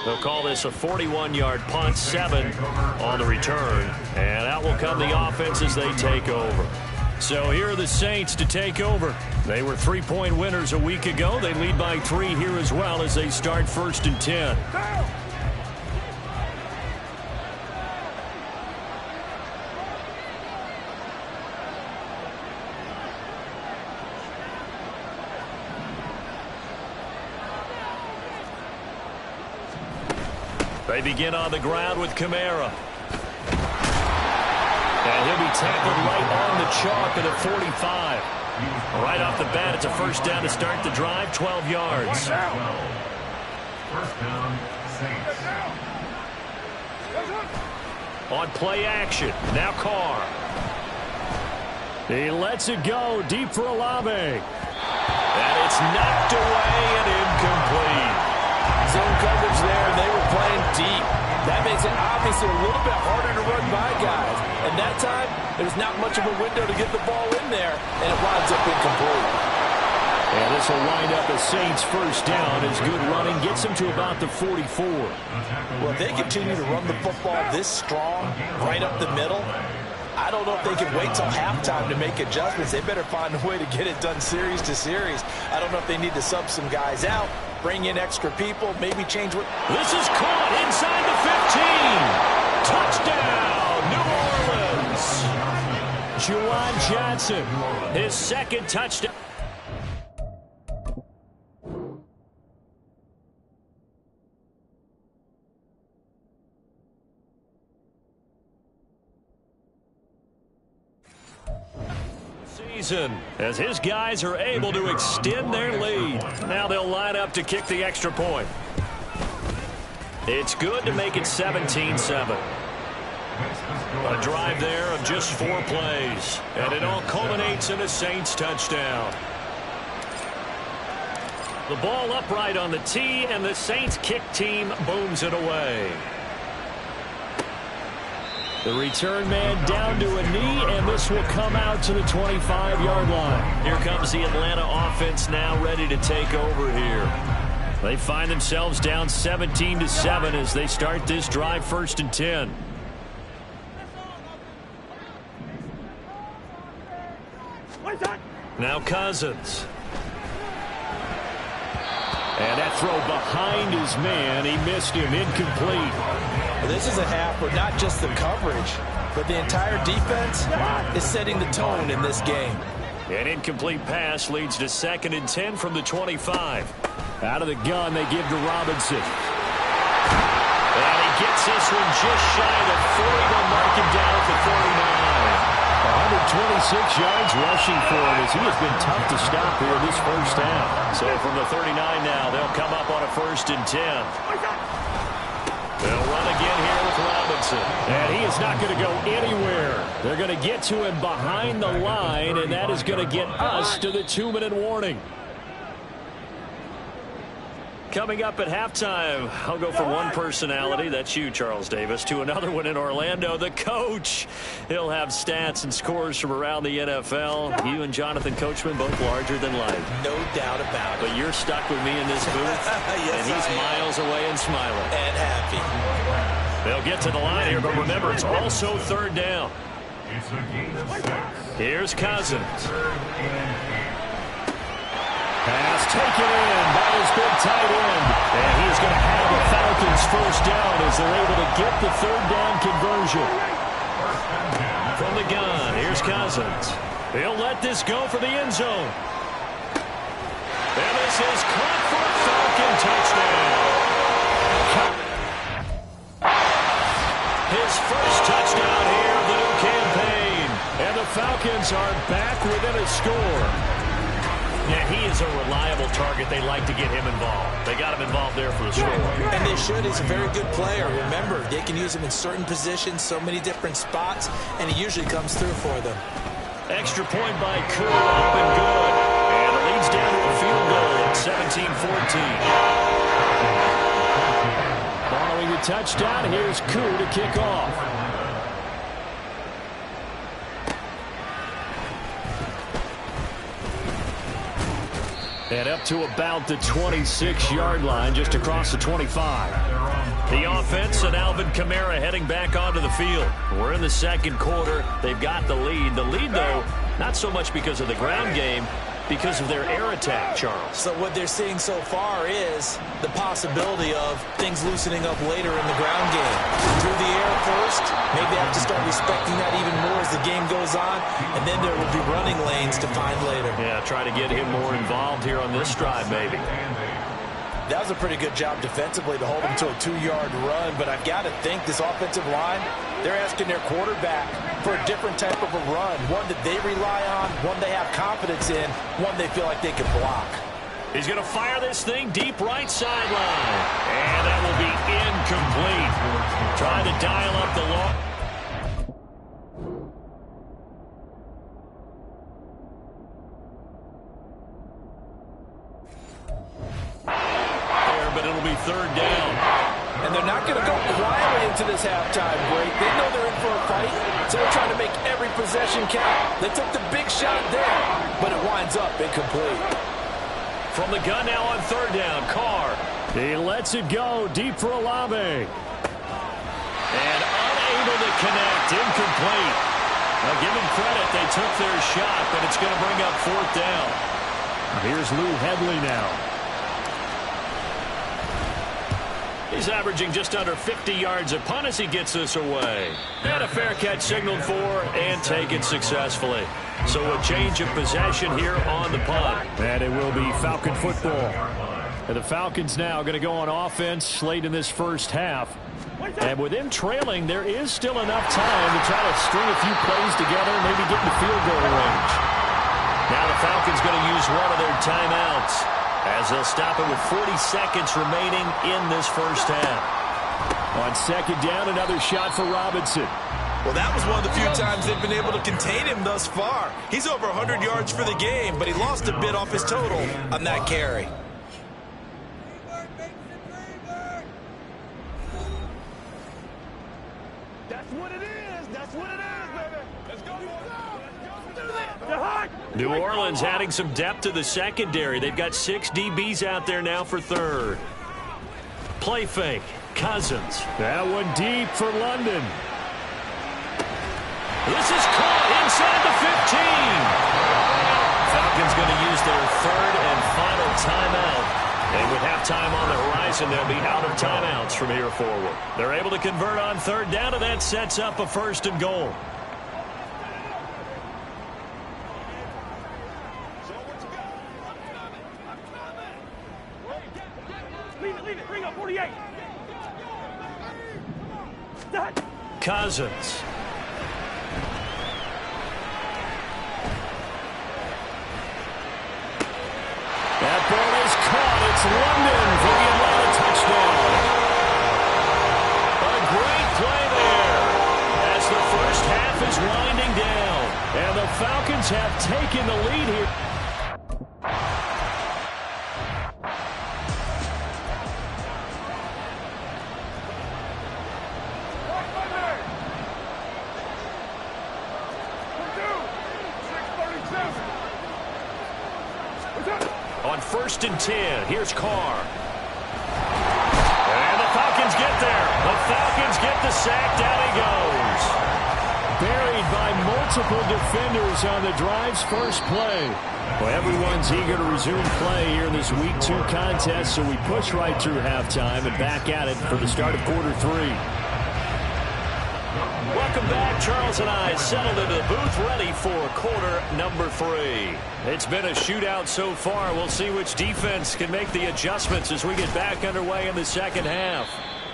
They'll call this a 41-yard punt, 7 on the return. And out will come the offense as they take over. So here are the Saints to take over. They were 3-point winners a week ago. They lead by 3 here as well as they start 1st and 10. They begin on the ground with Kamara. And he'll be tackled right on the chalk at the 45. Right off the bat, it's a 1st down to start the drive, 12 yards. 1st down, Saints. On play action, now Carr. He lets it go deep for Olave. And it's knocked away and incomplete. Zone coverage there, and they were playing deep. That makes it obviously a little bit harder to run by guys. And that time, there's not much of a window to get the ball in there, and it winds up incomplete. And this will wind up a Saints 1st down as good running gets them to about the 44. Well, if they continue to run the football this strong, right up the middle, I don't know if they can wait till halftime to make adjustments. They better find a way to get it done series to series. I don't know if they need to sub some guys out, bring in extra people, maybe change what. This is caught inside the 15. Touchdown, New Orleans. Juwan Johnson, his 2nd touchdown. As his guys are able to extend their lead. Now they'll line up to kick the extra point. It's good to make it 17-7. A drive there of just 4 plays. And it all culminates in a Saints touchdown. The ball upright on the tee, and the Saints kick team booms it away. The return man down to a knee, and this will come out to the 25-yard line. Here comes the Atlanta offense now ready to take over here. They find themselves down 17-7 as they start this drive 1st and 10. Now Cousins. And that throw behind his man. He missed him, incomplete. This is a half where not just the coverage, but the entire defense is setting the tone in this game. An incomplete pass leads to 2nd and 10 from the 25. Out of the gun, they give to Robinson. And he gets this one just shy of 40. They'll mark him down at the 49. 126 yards rushing for him as he has been tough to stop here this 1st half. So from the 39 now, they'll come up on a 1st and 10. They'll run again here with Robinson. And he is not going to go anywhere. They're going to get to him behind the line, and that is going to get us to the 2-minute warning. Coming up at halftime, I'll go from one personality, that's you, Charles Davis, to another one in Orlando, the coach. He'll have stats and scores from around the NFL. You and Jonathan Coachman, both larger than life. No doubt about it. But you're stuck with me in this booth, Yes, and he's miles away and smiling. And happy. They'll get to the line here, but remember, it's also third down. It's a gain of 6. Here's Cousins. Pass taken in by his big tight end. And he's going to have the Falcons first down as they're able to get the third down conversion. From the gun, here's Cousins. He'll let this go for the end zone. And this is caught for a Falcon touchdown. His first touchdown here of the new campaign. And the Falcons are back within a score. Yeah, he is a reliable target. They like to get him involved. They got him involved there for the score. And they should. He's a very good player. Remember, they can use him in certain positions, so many different spots, and he usually comes through for them. Extra point by Koo, up and good. And it leads down to a field goal at 17-14. Following the touchdown, here's Koo to kick off. And up to about the 26-yard line, just across the 25. The offense and Alvin Kamara heading back onto the field. We're in the second quarter. They've got the lead. The lead, though, not so much because of the ground game, because of their air attack, Charles. So what they're seeing so far is the possibility of things loosening up later in the ground game. Through the air first, maybe they have to start respecting that even more as the game goes on, and then there will be running lanes to find later. Yeah, try to get him more involved here on this drive, maybe. That was a pretty good job defensively to hold him to a 2-yard run, but I've got to think this offensive line, they're asking their quarterback for a different type of a run, one that they rely on, one they have confidence in, one they feel like they can block. He's going to fire this thing deep right sideline, and that will be incomplete. Trying to dial up the long. But it'll be third down. And they're not going to go quietly into this halftime break. They know they're in for a fight, so they're trying to make every possession count. They took the big shot there, but it winds up incomplete. From the gun now on third down, Carr. He lets it go deep for Olave. And unable to connect, incomplete. Now give them credit, they took their shot, but it's going to bring up fourth down. Here's Lou Hedley now. He's averaging just under 50 yards a punt as he gets this away. And a fair catch signaled for and taken successfully. So a change of possession here on the punt. And it will be Falcon football. And the Falcons now going to go on offense late in this first half. And with them trailing, there is still enough time to try to string a few plays together and maybe get in the field goal range. Now the Falcons going to use one of their timeouts, as they'll stop it with 40 seconds remaining in this first half. On second down, another shot for Robinson. Well, that was one of the few times they've been able to contain him thus far. He's over 100 yards for the game, but he lost a bit off his total on that carry. That's what it is. That's what it is, baby. Let's go. New Orleans adding some depth to the secondary. They've got 6 DBs out there now for third. Play fake. Cousins. That one deep for London. This is caught inside the 15. Falcons going to use their third and final timeout. And with halftime on the horizon, they'll be out of timeouts from here forward. They're able to convert on third down, and that sets up a first and goal. Leave it. Bring up 48. Cousins. That ball is caught. It's London for the Atlanta touchdown. A great play there as the first half is winding down. And the Falcons have taken the lead here. 1st and 10. Here's Carr. And the Falcons get there. The Falcons get the sack. Down he goes. Buried by multiple defenders on the drive's first play. Well, everyone's eager to resume play here in this Week 2 contest, so we push right through halftime and back at it for the start of quarter 3. Welcome back. Charles and I settled into the booth ready for quarter number 3. It's been a shootout so far. We'll see which defense can make the adjustments as we get back underway in the second half.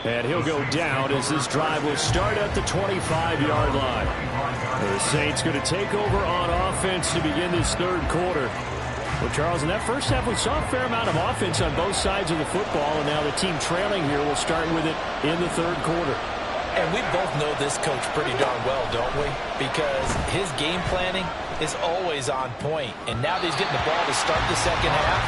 And he'll go down as this drive will start at the 25-yard line. The Saints going to take over on offense to begin this third quarter. Well, Charles, in that first half, we saw a fair amount of offense on both sides of the football, and now the team trailing here will start with it in the third quarter. And we both know this coach pretty darn well, don't we? Because his game planning is always on point. And now that he's getting the ball to start the second half,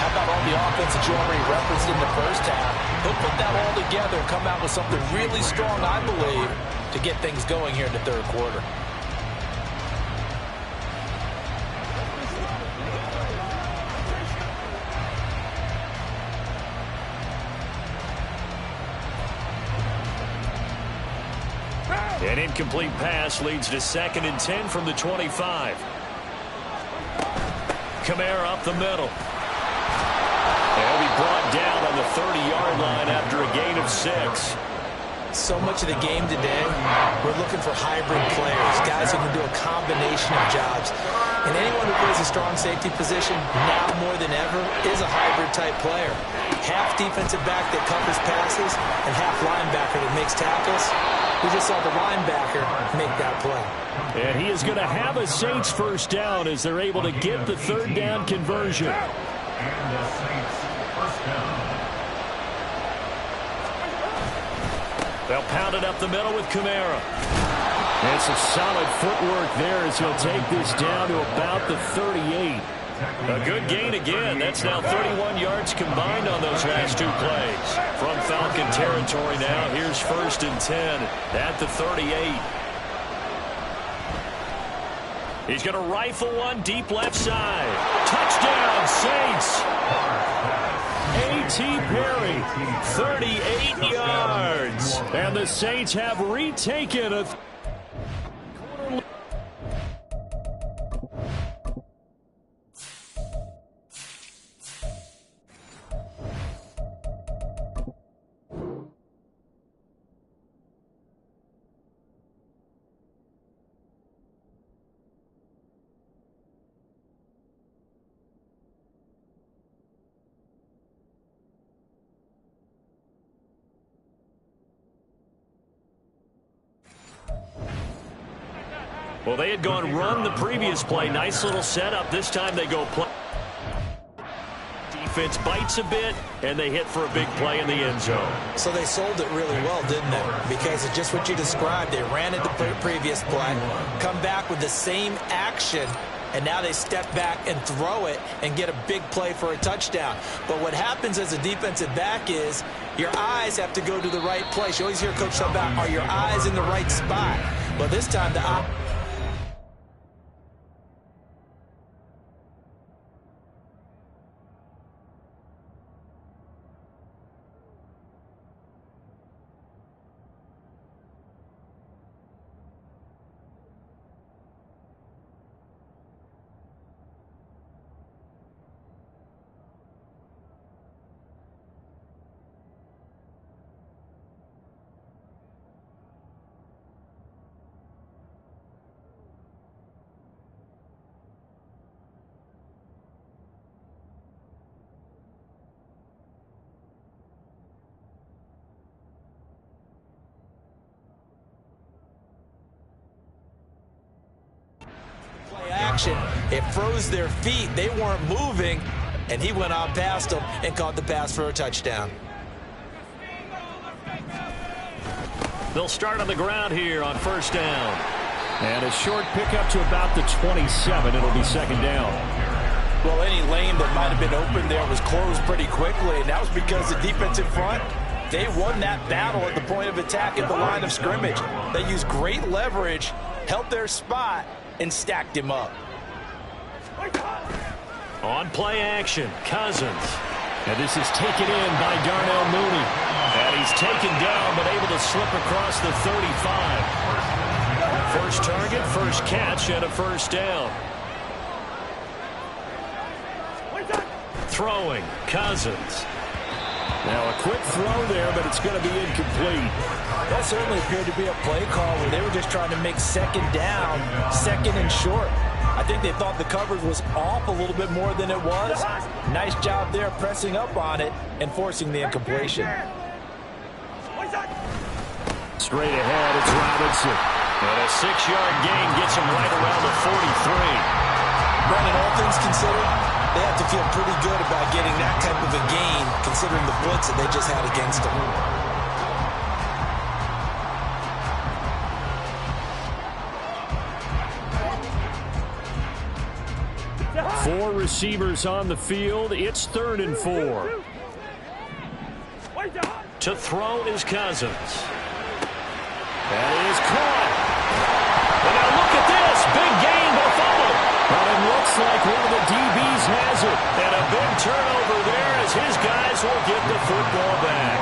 how about all the offense that you already referenced in the first half? He'll put that all together and come out with something really strong, I believe, to get things going here in the third quarter. An incomplete pass leads to 2nd and 10 from the 25. Kamara up the middle. He'll be brought down on the 30-yard line after a gain of 6. So much of the game today, we're looking for hybrid players, guys who can do a combination of jobs. And anyone who plays a strong safety position, now more than ever, is a hybrid-type player. Half defensive back that covers passes and half linebacker that makes tackles. We just saw the linebacker make that play. And he is going to have a Saints first down as they're able to get the third down conversion. And the Saints first down. They'll pound it up the middle with Kamara. And some solid footwork there as he'll take this down to about the 38. A good gain again. That's now 31 yards combined on those last 2 plays. From Falcon territory now, here's 1st and 10 at the 38. He's going to rifle one deep left side. Touchdown, Saints. A.T. Perry, 38 yards. And the Saints have retaken a Well, they had gone run the previous play. Nice little setup. This time they go play. Defense bites a bit, and they hit for a big play in the end zone. So they sold it really well, didn't they? Because it's just what you described. They ran it the previous play, come back with the same action, and now they step back and throw it and get a big play for a touchdown. But what happens as a defensive back is your eyes have to go to the right place. You always hear Coach talk about, are your eyes in the right spot? Well, this time the action, it froze their feet. They weren't moving, and he went on past them and caught the pass for a touchdown. They'll start on the ground here on 1st down. And a short pickup to about the 27. It'll be 2nd down. Well, any lane that might have been open there was closed pretty quickly, and that was because the defensive front, they won that battle at the point of attack at the line of scrimmage. They used great leverage, held their spot, and stacked him up. On play action, Cousins. And this is taken in by Darnell Mooney. And he's taken down, but able to slip across the 35. First target, first catch, and a first down. Throwing, Cousins. Now a quick throw there, but it's going to be incomplete. That certainly appeared to be a play call where they were just trying to make second down, second and short. I think they thought the coverage was off a little bit more than it was. Nice job there pressing up on it and forcing the incompletion. Straight ahead, it's Robinson. And a 6-yard gain gets him right around the 43. Brendan, all things considered, they have to feel pretty good about getting that type of a gain considering the blitz that they just had against them. 4 receivers on the field. It's 3rd and 4. To throw is Cousins. That is caught. And now look at this. Big gain, but fumble. But it looks like one of the DBs has it. And a big turnover there as his guys will get the football back.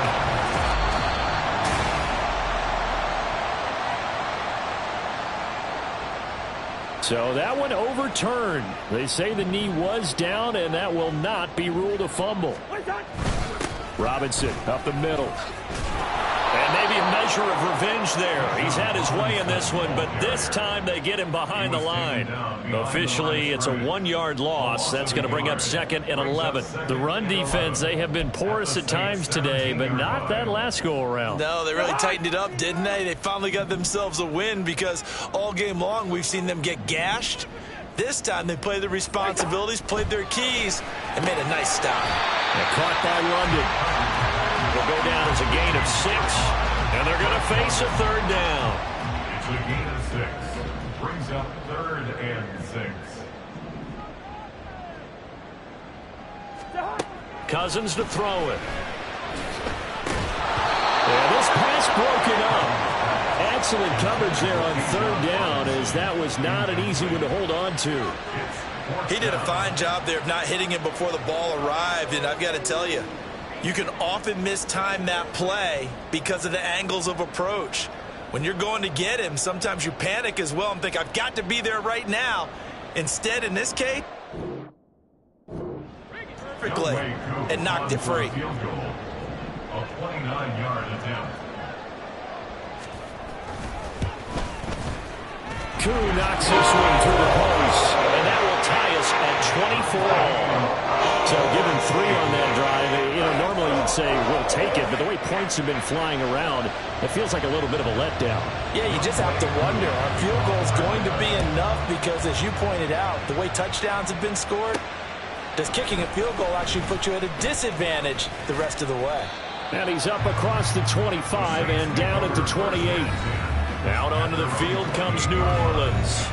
So that one overturned. They say the knee was down, and that will not be ruled a fumble. Robinson up the middle. And maybe a measure of revenge there. He's had his way in this one, but this time they get him behind the line. Officially, it's a 1-yard loss. That's going to bring up 2nd and 11. The run defense, they have been porous at times today, but not that last go-around. No, they really tightened it up, didn't they? They finally got themselves a win because all game long we've seen them get gashed. This time they played their responsibilities, played their keys, and made a nice stop. They caught by London. Will go down as a gain of 6, and they're going to face a 3rd down. It's a gain of 6. Brings up 3rd and 6. Cousins to throw it. And this pass broken up. Excellent coverage there on 3rd down, as that was not an easy one to hold on to. He did a fine job there of not hitting him before the ball arrived, and I've got to tell you, you can often mistime that play because of the angles of approach. When you're going to get him, sometimes you panic as well and think, I've got to be there right now. Instead, in this case, perfectly, and knocked it free. A 29-yard attempt. Koo knocks this one through the post, and that will tie us at 24 all. So given 3 on that drive, normally you'd say we'll take it, but the way points have been flying around, it feels like a little bit of a letdown. Yeah, you just have to wonder, are field goals going to be enough? Because as you pointed out, the way touchdowns have been scored, does kicking a field goal actually put you at a disadvantage the rest of the way? And he's up across the 25 and down at the 28. Out onto the field comes New Orleans.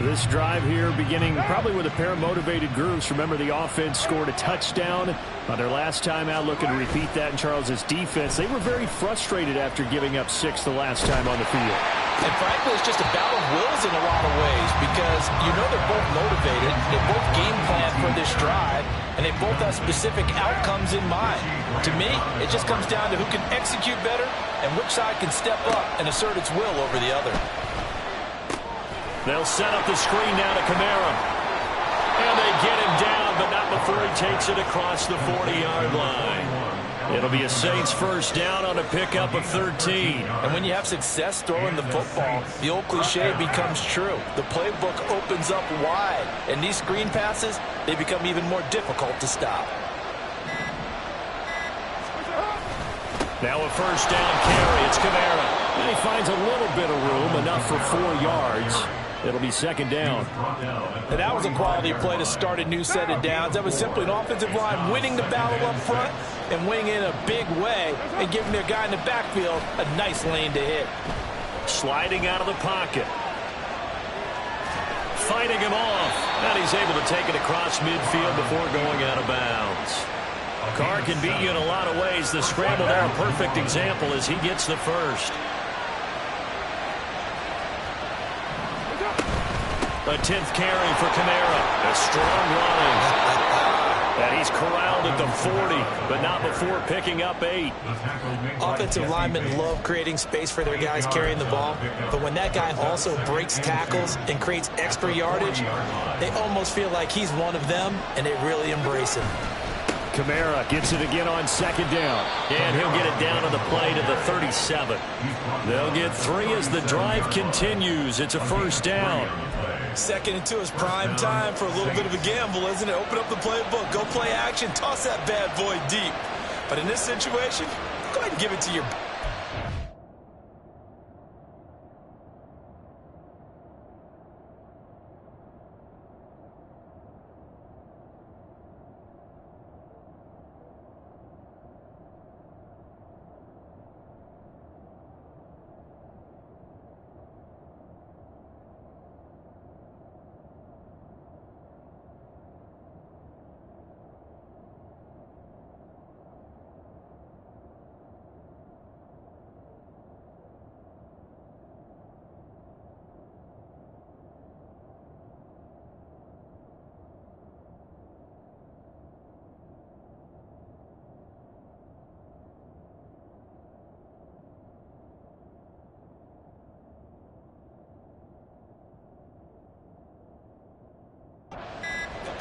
This drive here beginning probably with a pair of motivated groups. Remember, the offense scored a touchdown on their last time out. Looking to repeat that in Charles's defense. They were very frustrated after giving up 6 the last time on the field. And frankly, it's just a battle of wills in a lot of ways because they're both motivated. They both game plan for this drive, and they both have specific outcomes in mind. To me, it just comes down to who can execute better and which side can step up and assert its will over the other. They'll set up the screen now to Kamara. And they get him down, but not before he takes it across the 40-yard line. It'll be a Saints first down on a pickup of 13. And when you have success throwing the football, the old cliche becomes true. The playbook opens up wide, and these screen passes, they become even more difficult to stop. Now a first down carry. It's Kamara. And he finds a little bit of room, enough for 4 yards. It'll be second down. And that was a quality play to start a new set of downs. That was simply an offensive line winning the battle up front and winning in a big way and giving their guy in the backfield a nice lane to hit. Sliding out of the pocket. Fighting him off. And he's able to take it across midfield before going out of bounds. Carr can beat you in a lot of ways. The scramble there, a perfect example as he gets the first. A 10th carry for Kamara. A strong running. And he's corralled at the 40, but not before picking up 8. Offensive linemen love creating space for their guys carrying the ball, but when that guy also breaks tackles and creates extra yardage, they almost feel like he's one of them, and they really embrace him. Kamara gets it again on 2nd down. And he'll get it down on the play to the 37. They'll get 3 as the drive continues. It's a 1st down. 2nd and 2 is prime time for a little bit of a gamble, isn't it? Open up the playbook, go play action, toss that bad boy deep. But in this situation, go ahead and give it to your...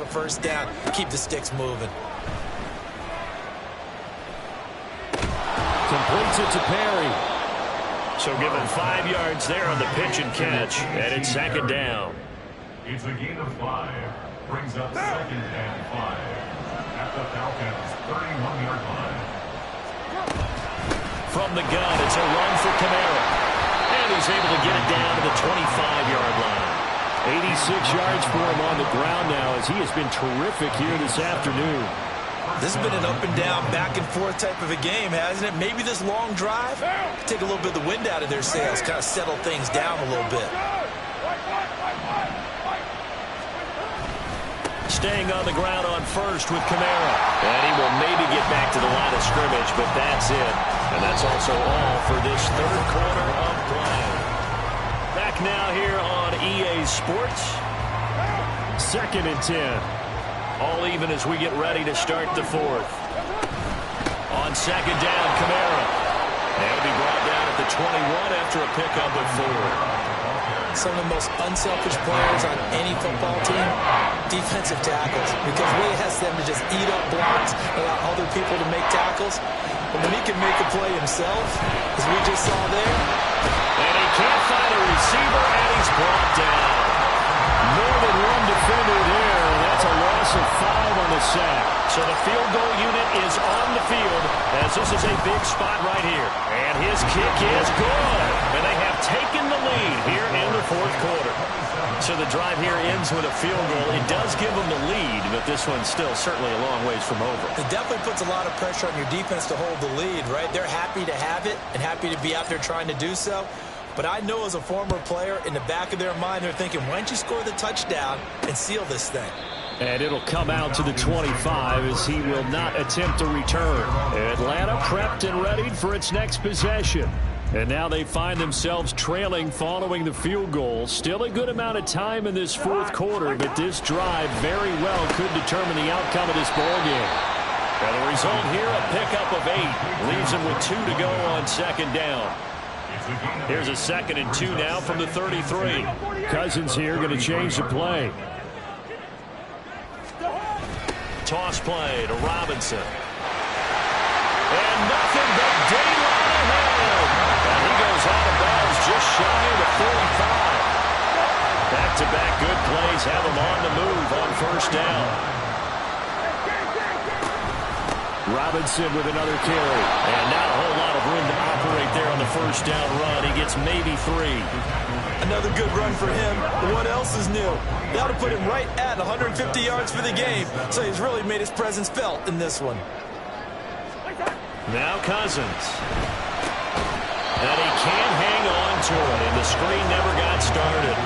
A 1st down. Keep the sticks moving. Completes it to Perry. So given 5 yards there on the pitch and catch, and it's 2nd down. It's a gain of 5. Brings up 2nd and 5. At the Falcons' 31-yard line. From the gun, it's a run for Kamara. And he's able to get it down to the 25-yard line. 86 yards for him on the ground now as he has been terrific here this afternoon. This has been an up and down, back and forth type of a game, hasn't it? Maybe this long drive, take a little bit of the wind out of their sails, kind of settle things down a little bit. Staying on the ground on 1st with Kamara. And he will maybe get back to the line of scrimmage, but that's it. And that's also all for this 3rd quarter of play. Back now here on EA Sports. 2nd and 10. All even as we get ready to start the 4th. On 2nd down, Kamara. And he'll be brought down at the 21 after a pickup of 4. Some of the most unselfish players on any football team, defensive tackles, because we ask them to just eat up blocks, allow other people to make tackles. But when he can make a play himself, as we just saw there, and he can't find a receiver, and he's brought down. More than one defender there, and that's a loss of 5 on the sack. So the field goal unit is on the field, as this is a big spot right here. And his kick is good. And they have taken the lead here in the 4th quarter. So the drive here ends with a field goal. It does give them the lead, but this one's still certainly a long ways from over. It definitely puts a lot of pressure on your defense to hold the lead, right? They're happy to have it and happy to be out there trying to do so. But I know as a former player, in the back of their mind, they're thinking, why don't you score the touchdown and seal this thing? And it'll come out to the 25 as he will not attempt to return. Atlanta prepped and readied for its next possession. And now they find themselves trailing following the field goal. Still a good amount of time in this 4th quarter, but this drive very well could determine the outcome of this ballgame. And the result here, a pickup of 8. Leaves them with 2 to go on 2nd down. Here's a 2nd and 2 now from the 33. Cousins here going to change the play. Toss play to Robinson. And nothing but daylight ahead. And he goes out of bounds just shy of the 45. Back-to-back good plays have him on the move on 1st down. Robinson with another carry. And not a whole lot of room to operate there on the 1st down run. He gets maybe 3. Another good run for him. What else is new? That'll put him right at 150 yards for the game. So he's really made his presence felt in this one. Now Cousins. And he can't hang on to it. And the screen never got started.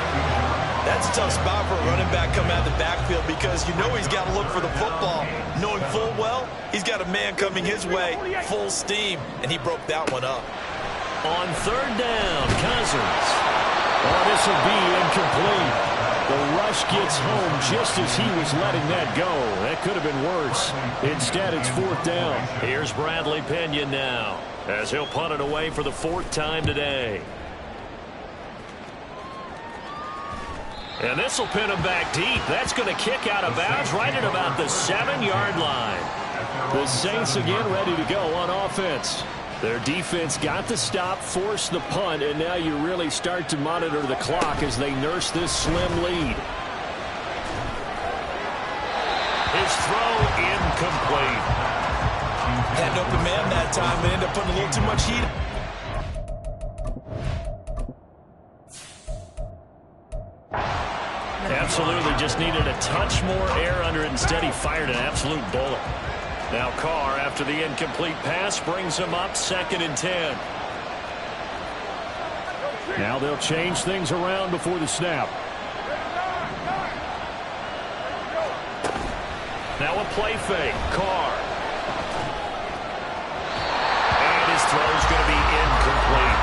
That's a tough spot for a running back coming out of the backfield because you know he's got to look for the football, knowing full well he's got a man coming his way, full steam, and he broke that one up. On 3rd down, Cousins. Oh, this will be incomplete. The rush gets home just as he was letting that go. That could have been worse. Instead, it's 4th down. Here's Bradley Pinion now, as he'll punt it away for the 4th time today. And this will pin him back deep. That's going to kick out of bounds right at about the 7-yard line. The Saints again ready to go on offense. Their defense got the stop, forced the punt, and now you really start to monitor the clock as they nurse this slim lead. His throw incomplete. Had an open man that time and ended up putting a little too much heat. Absolutely just needed a touch more air under it. Instead, he fired an absolute bullet. Now Carr, after the incomplete pass, brings him up 2nd and 10. Now they'll change things around before the snap. Now a play fake. Carr. And his throw's going to be incomplete.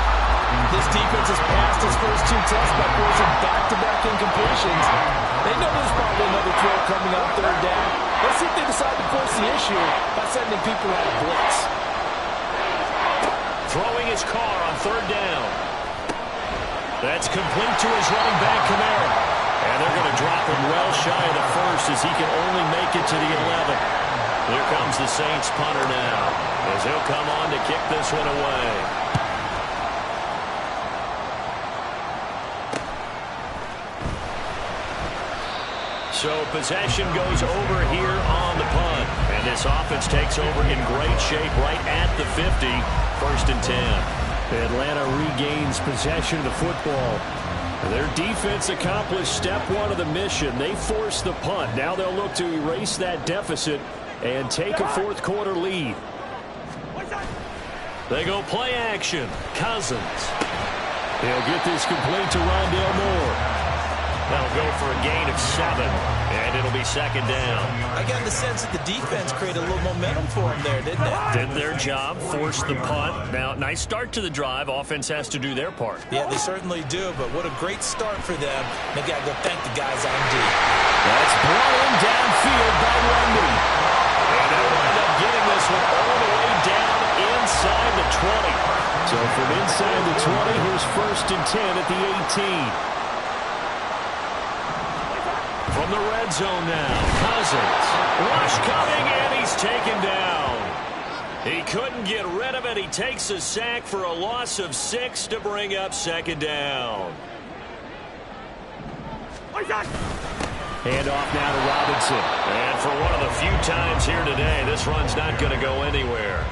This defense has passed its first 2 tests by forcing back-to-back incompletions. They know there's probably another throw coming on 3rd down. Let's see if they decide to force the issue by sending people out of blitz. Throwing his Carr on 3rd down. That's complete to his running back, Kamara. And they're going to drop him well shy of the 1st as he can only make it to the 11. Here comes the Saints punter now, as he'll come on to kick this one away. So possession goes over here on the punt. And this offense takes over in great shape right at the 50. 1st and 10. Atlanta regains possession of the football. Their defense accomplished step 1 of the mission. They forced the punt. Now they'll look to erase that deficit and take a 4th quarter lead. They go play action. Cousins. He'll get this complete to Rondale Moore. That'll go for a gain of 7, and it'll be 2nd down. I got the sense that the defense created a little momentum for them there, didn't it? Did their job, forced the punt. Now, nice start to the drive. Offense has to do their part. Yeah, they certainly do, but what a great start for them. They got to go thank the guys on D. That's brought in downfield by Lundy. And they wind up getting this one all the way down inside the 20. So from inside the 20, here's 1st and 10 at the 18. From the red zone now, Cousins. Rush coming, and he's taken down. He couldn't get rid of it. He takes a sack for a loss of 6 to bring up 2nd down. Hand off now to Robinson. And for one of the few times here today, this run's not going to go anywhere.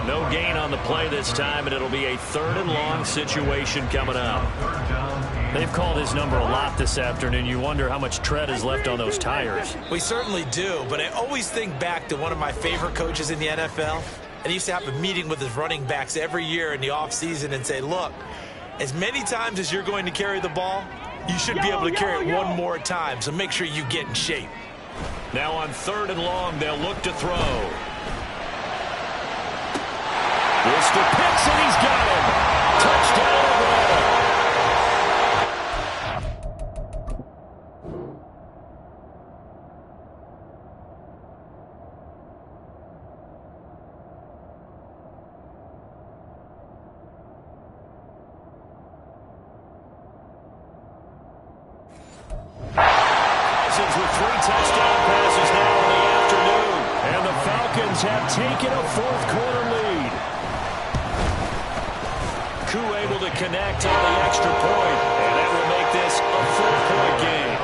No gain on the play this time, and it'll be a 3rd and long situation coming up. They've called his number a lot this afternoon. You wonder how much tread is left on those tires. We certainly do, but I always think back to one of my favorite coaches in the NFL. And he used to have a meeting with his running backs every year in the offseason and say, look, as many times as you're going to carry the ball, you should be able to carry it one more time, so make sure you get in shape. Now on 3rd and long, they'll look to throw. Mr. Pitts, and he's got him. Touchdown, Atlanta. With 3 touchdown passes now in the afternoon. And the Falcons have taken a 4th quarter lead. Koo able to connect on the extra point, and that will make this a 4-point game.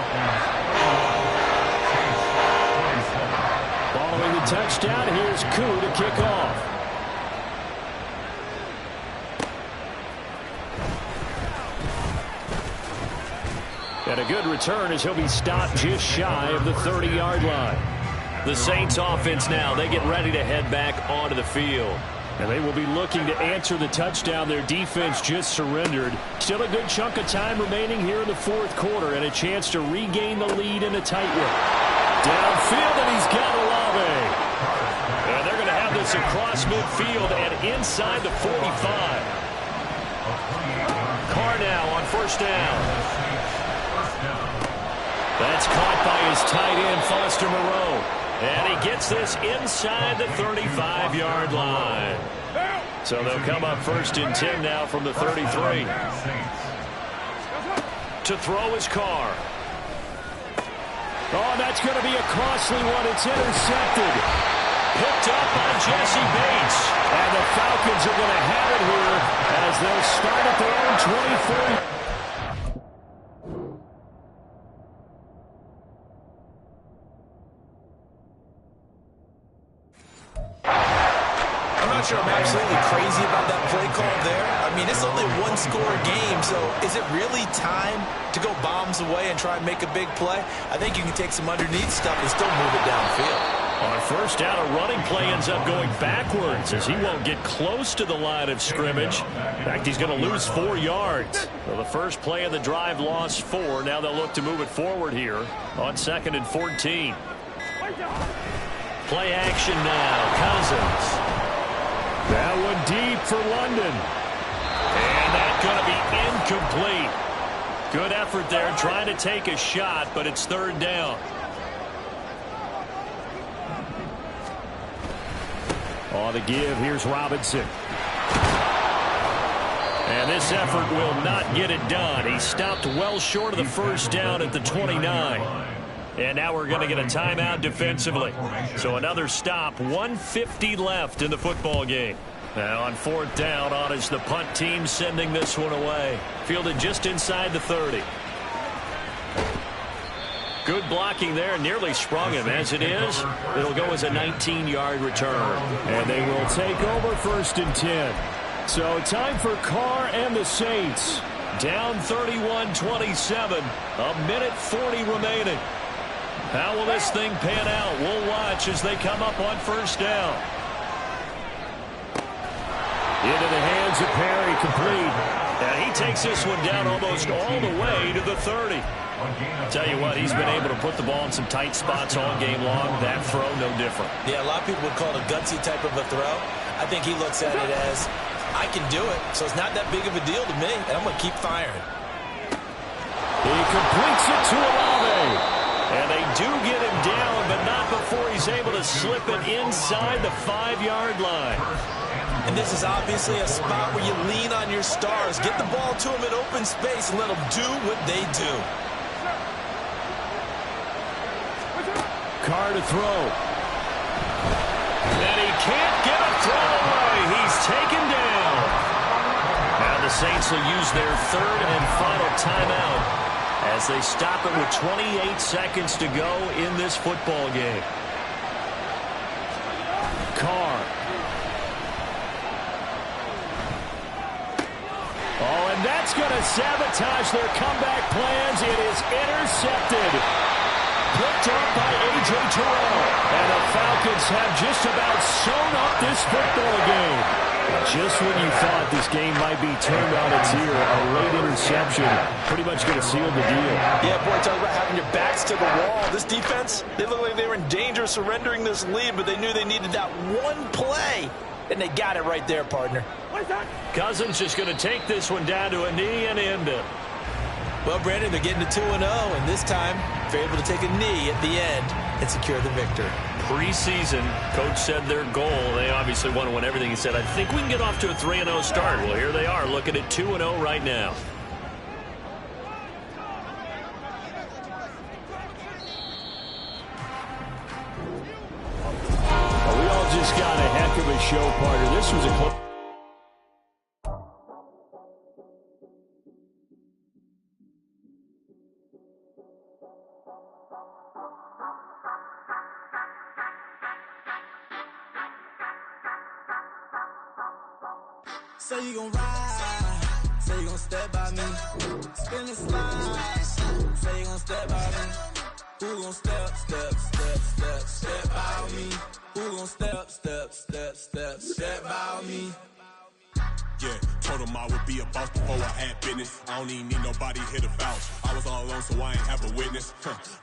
Following the touchdown, here's Koo to kick off. And a good return as he'll be stopped just shy of the 30-yard line. The Saints offense now, they get ready to head back onto the field. And they will be looking to answer the touchdown their defense just surrendered. Still a good chunk of time remaining here in the 4th quarter and a chance to regain the lead in a tight one. Downfield, and he's got Olave. And they're going to have this across midfield and inside the 45. Carr now on 1st down. That's caught by his tight end, Foster Moreau. And he gets this inside the 35-yard line. So they'll come up 1st and 10 now from the 33. To throw his Carr. Oh, that's going to be a costly one. It's intercepted. Picked up by Jesse Bates. And the Falcons are going to have it here as they'll start at their own 24. I'm not sure I'm absolutely crazy about that play call there. I mean, it's only a one-score game, so is it really time to go bombs away and try and make a big play? I think you can take some underneath stuff and still move it downfield. On 1st down, a running play ends up going backwards as he won't get close to the line of scrimmage. In fact, he's going to lose 4 yards. So the first play of the drive lost 4. Now they'll look to move it forward here on 2nd and 14. Play action now. Cousins. That one deep for London. And that's going to be incomplete. Good effort there trying to take a shot, but it's 3rd down. On the give, here's Robinson. And this effort will not get it done. He stopped well short of the 1st down at the 29. And now we're going to get a timeout defensively. So another stop, 1:50 left in the football game. Now on 4th down, on is the punt team sending this one away. Fielded just inside the 30. Good blocking there, nearly sprung him. As it is, it'll go as a 19-yard return. And they will take over 1st and 10. So time for Carr and the Saints. Down 31-27, a minute 40 remaining. How will this thing pan out? We'll watch as they come up on 1st down. Into the hands of Perry, complete. And he takes this one down almost all the way to the 30. Tell you what, he's been able to put the ball in some tight spots all game long. That throw, no different. Yeah, a lot of people would call it a gutsy type of a throw. I think he looks at it as, I can do it, so it's not that big of a deal to me, and I'm going to keep firing. He completes it to Olave. And they do get him down, but not before he's able to slip it inside the 5-yard line. And this is obviously a spot where you lean on your stars. Get the ball to them in open space and let them do what they do. Carr to throw. And he can't get a throw away. He's taken down. Now the Saints will use their 3rd and final timeout as they stop it with 28 seconds to go in this football game. Carr. Oh, and that's going to sabotage their comeback plans. It is intercepted. Picked up by A.J. Terrell. And the Falcons have just about sewn up this football game. Just when you thought this game might be turned on its ear, a late interception pretty much going to seal the deal. Yeah, boy, talk about having your backs to the wall. This defense, they look like they were in danger of surrendering this lead, but they knew they needed that one play, and they got it right there, partner. Cousins just going to take this one down to a knee and end it. Well, Brandon, they're getting to 2-0, and this time they're able to take a knee at the end and secure the victory. Preseason, coach said their goal, they obviously want to win everything. He said, I think we can get off to a 3-0 start. Well, here they are looking at 2-0 right now. Well, we all just got a heck of a show, partner. This was a close. Say you gon' ride, say you gon' step by me, spin and slide, say you gon' step by me, who gon' step by me, who gon' step by me. Yeah, told him I would be a boss before I had business. I don't even need nobody here to vouch. I was all alone, so I ain't have a witness.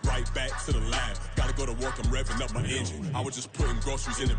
Right back to the lab. Gotta go to work, I'm revving up my engine. I was just putting groceries in the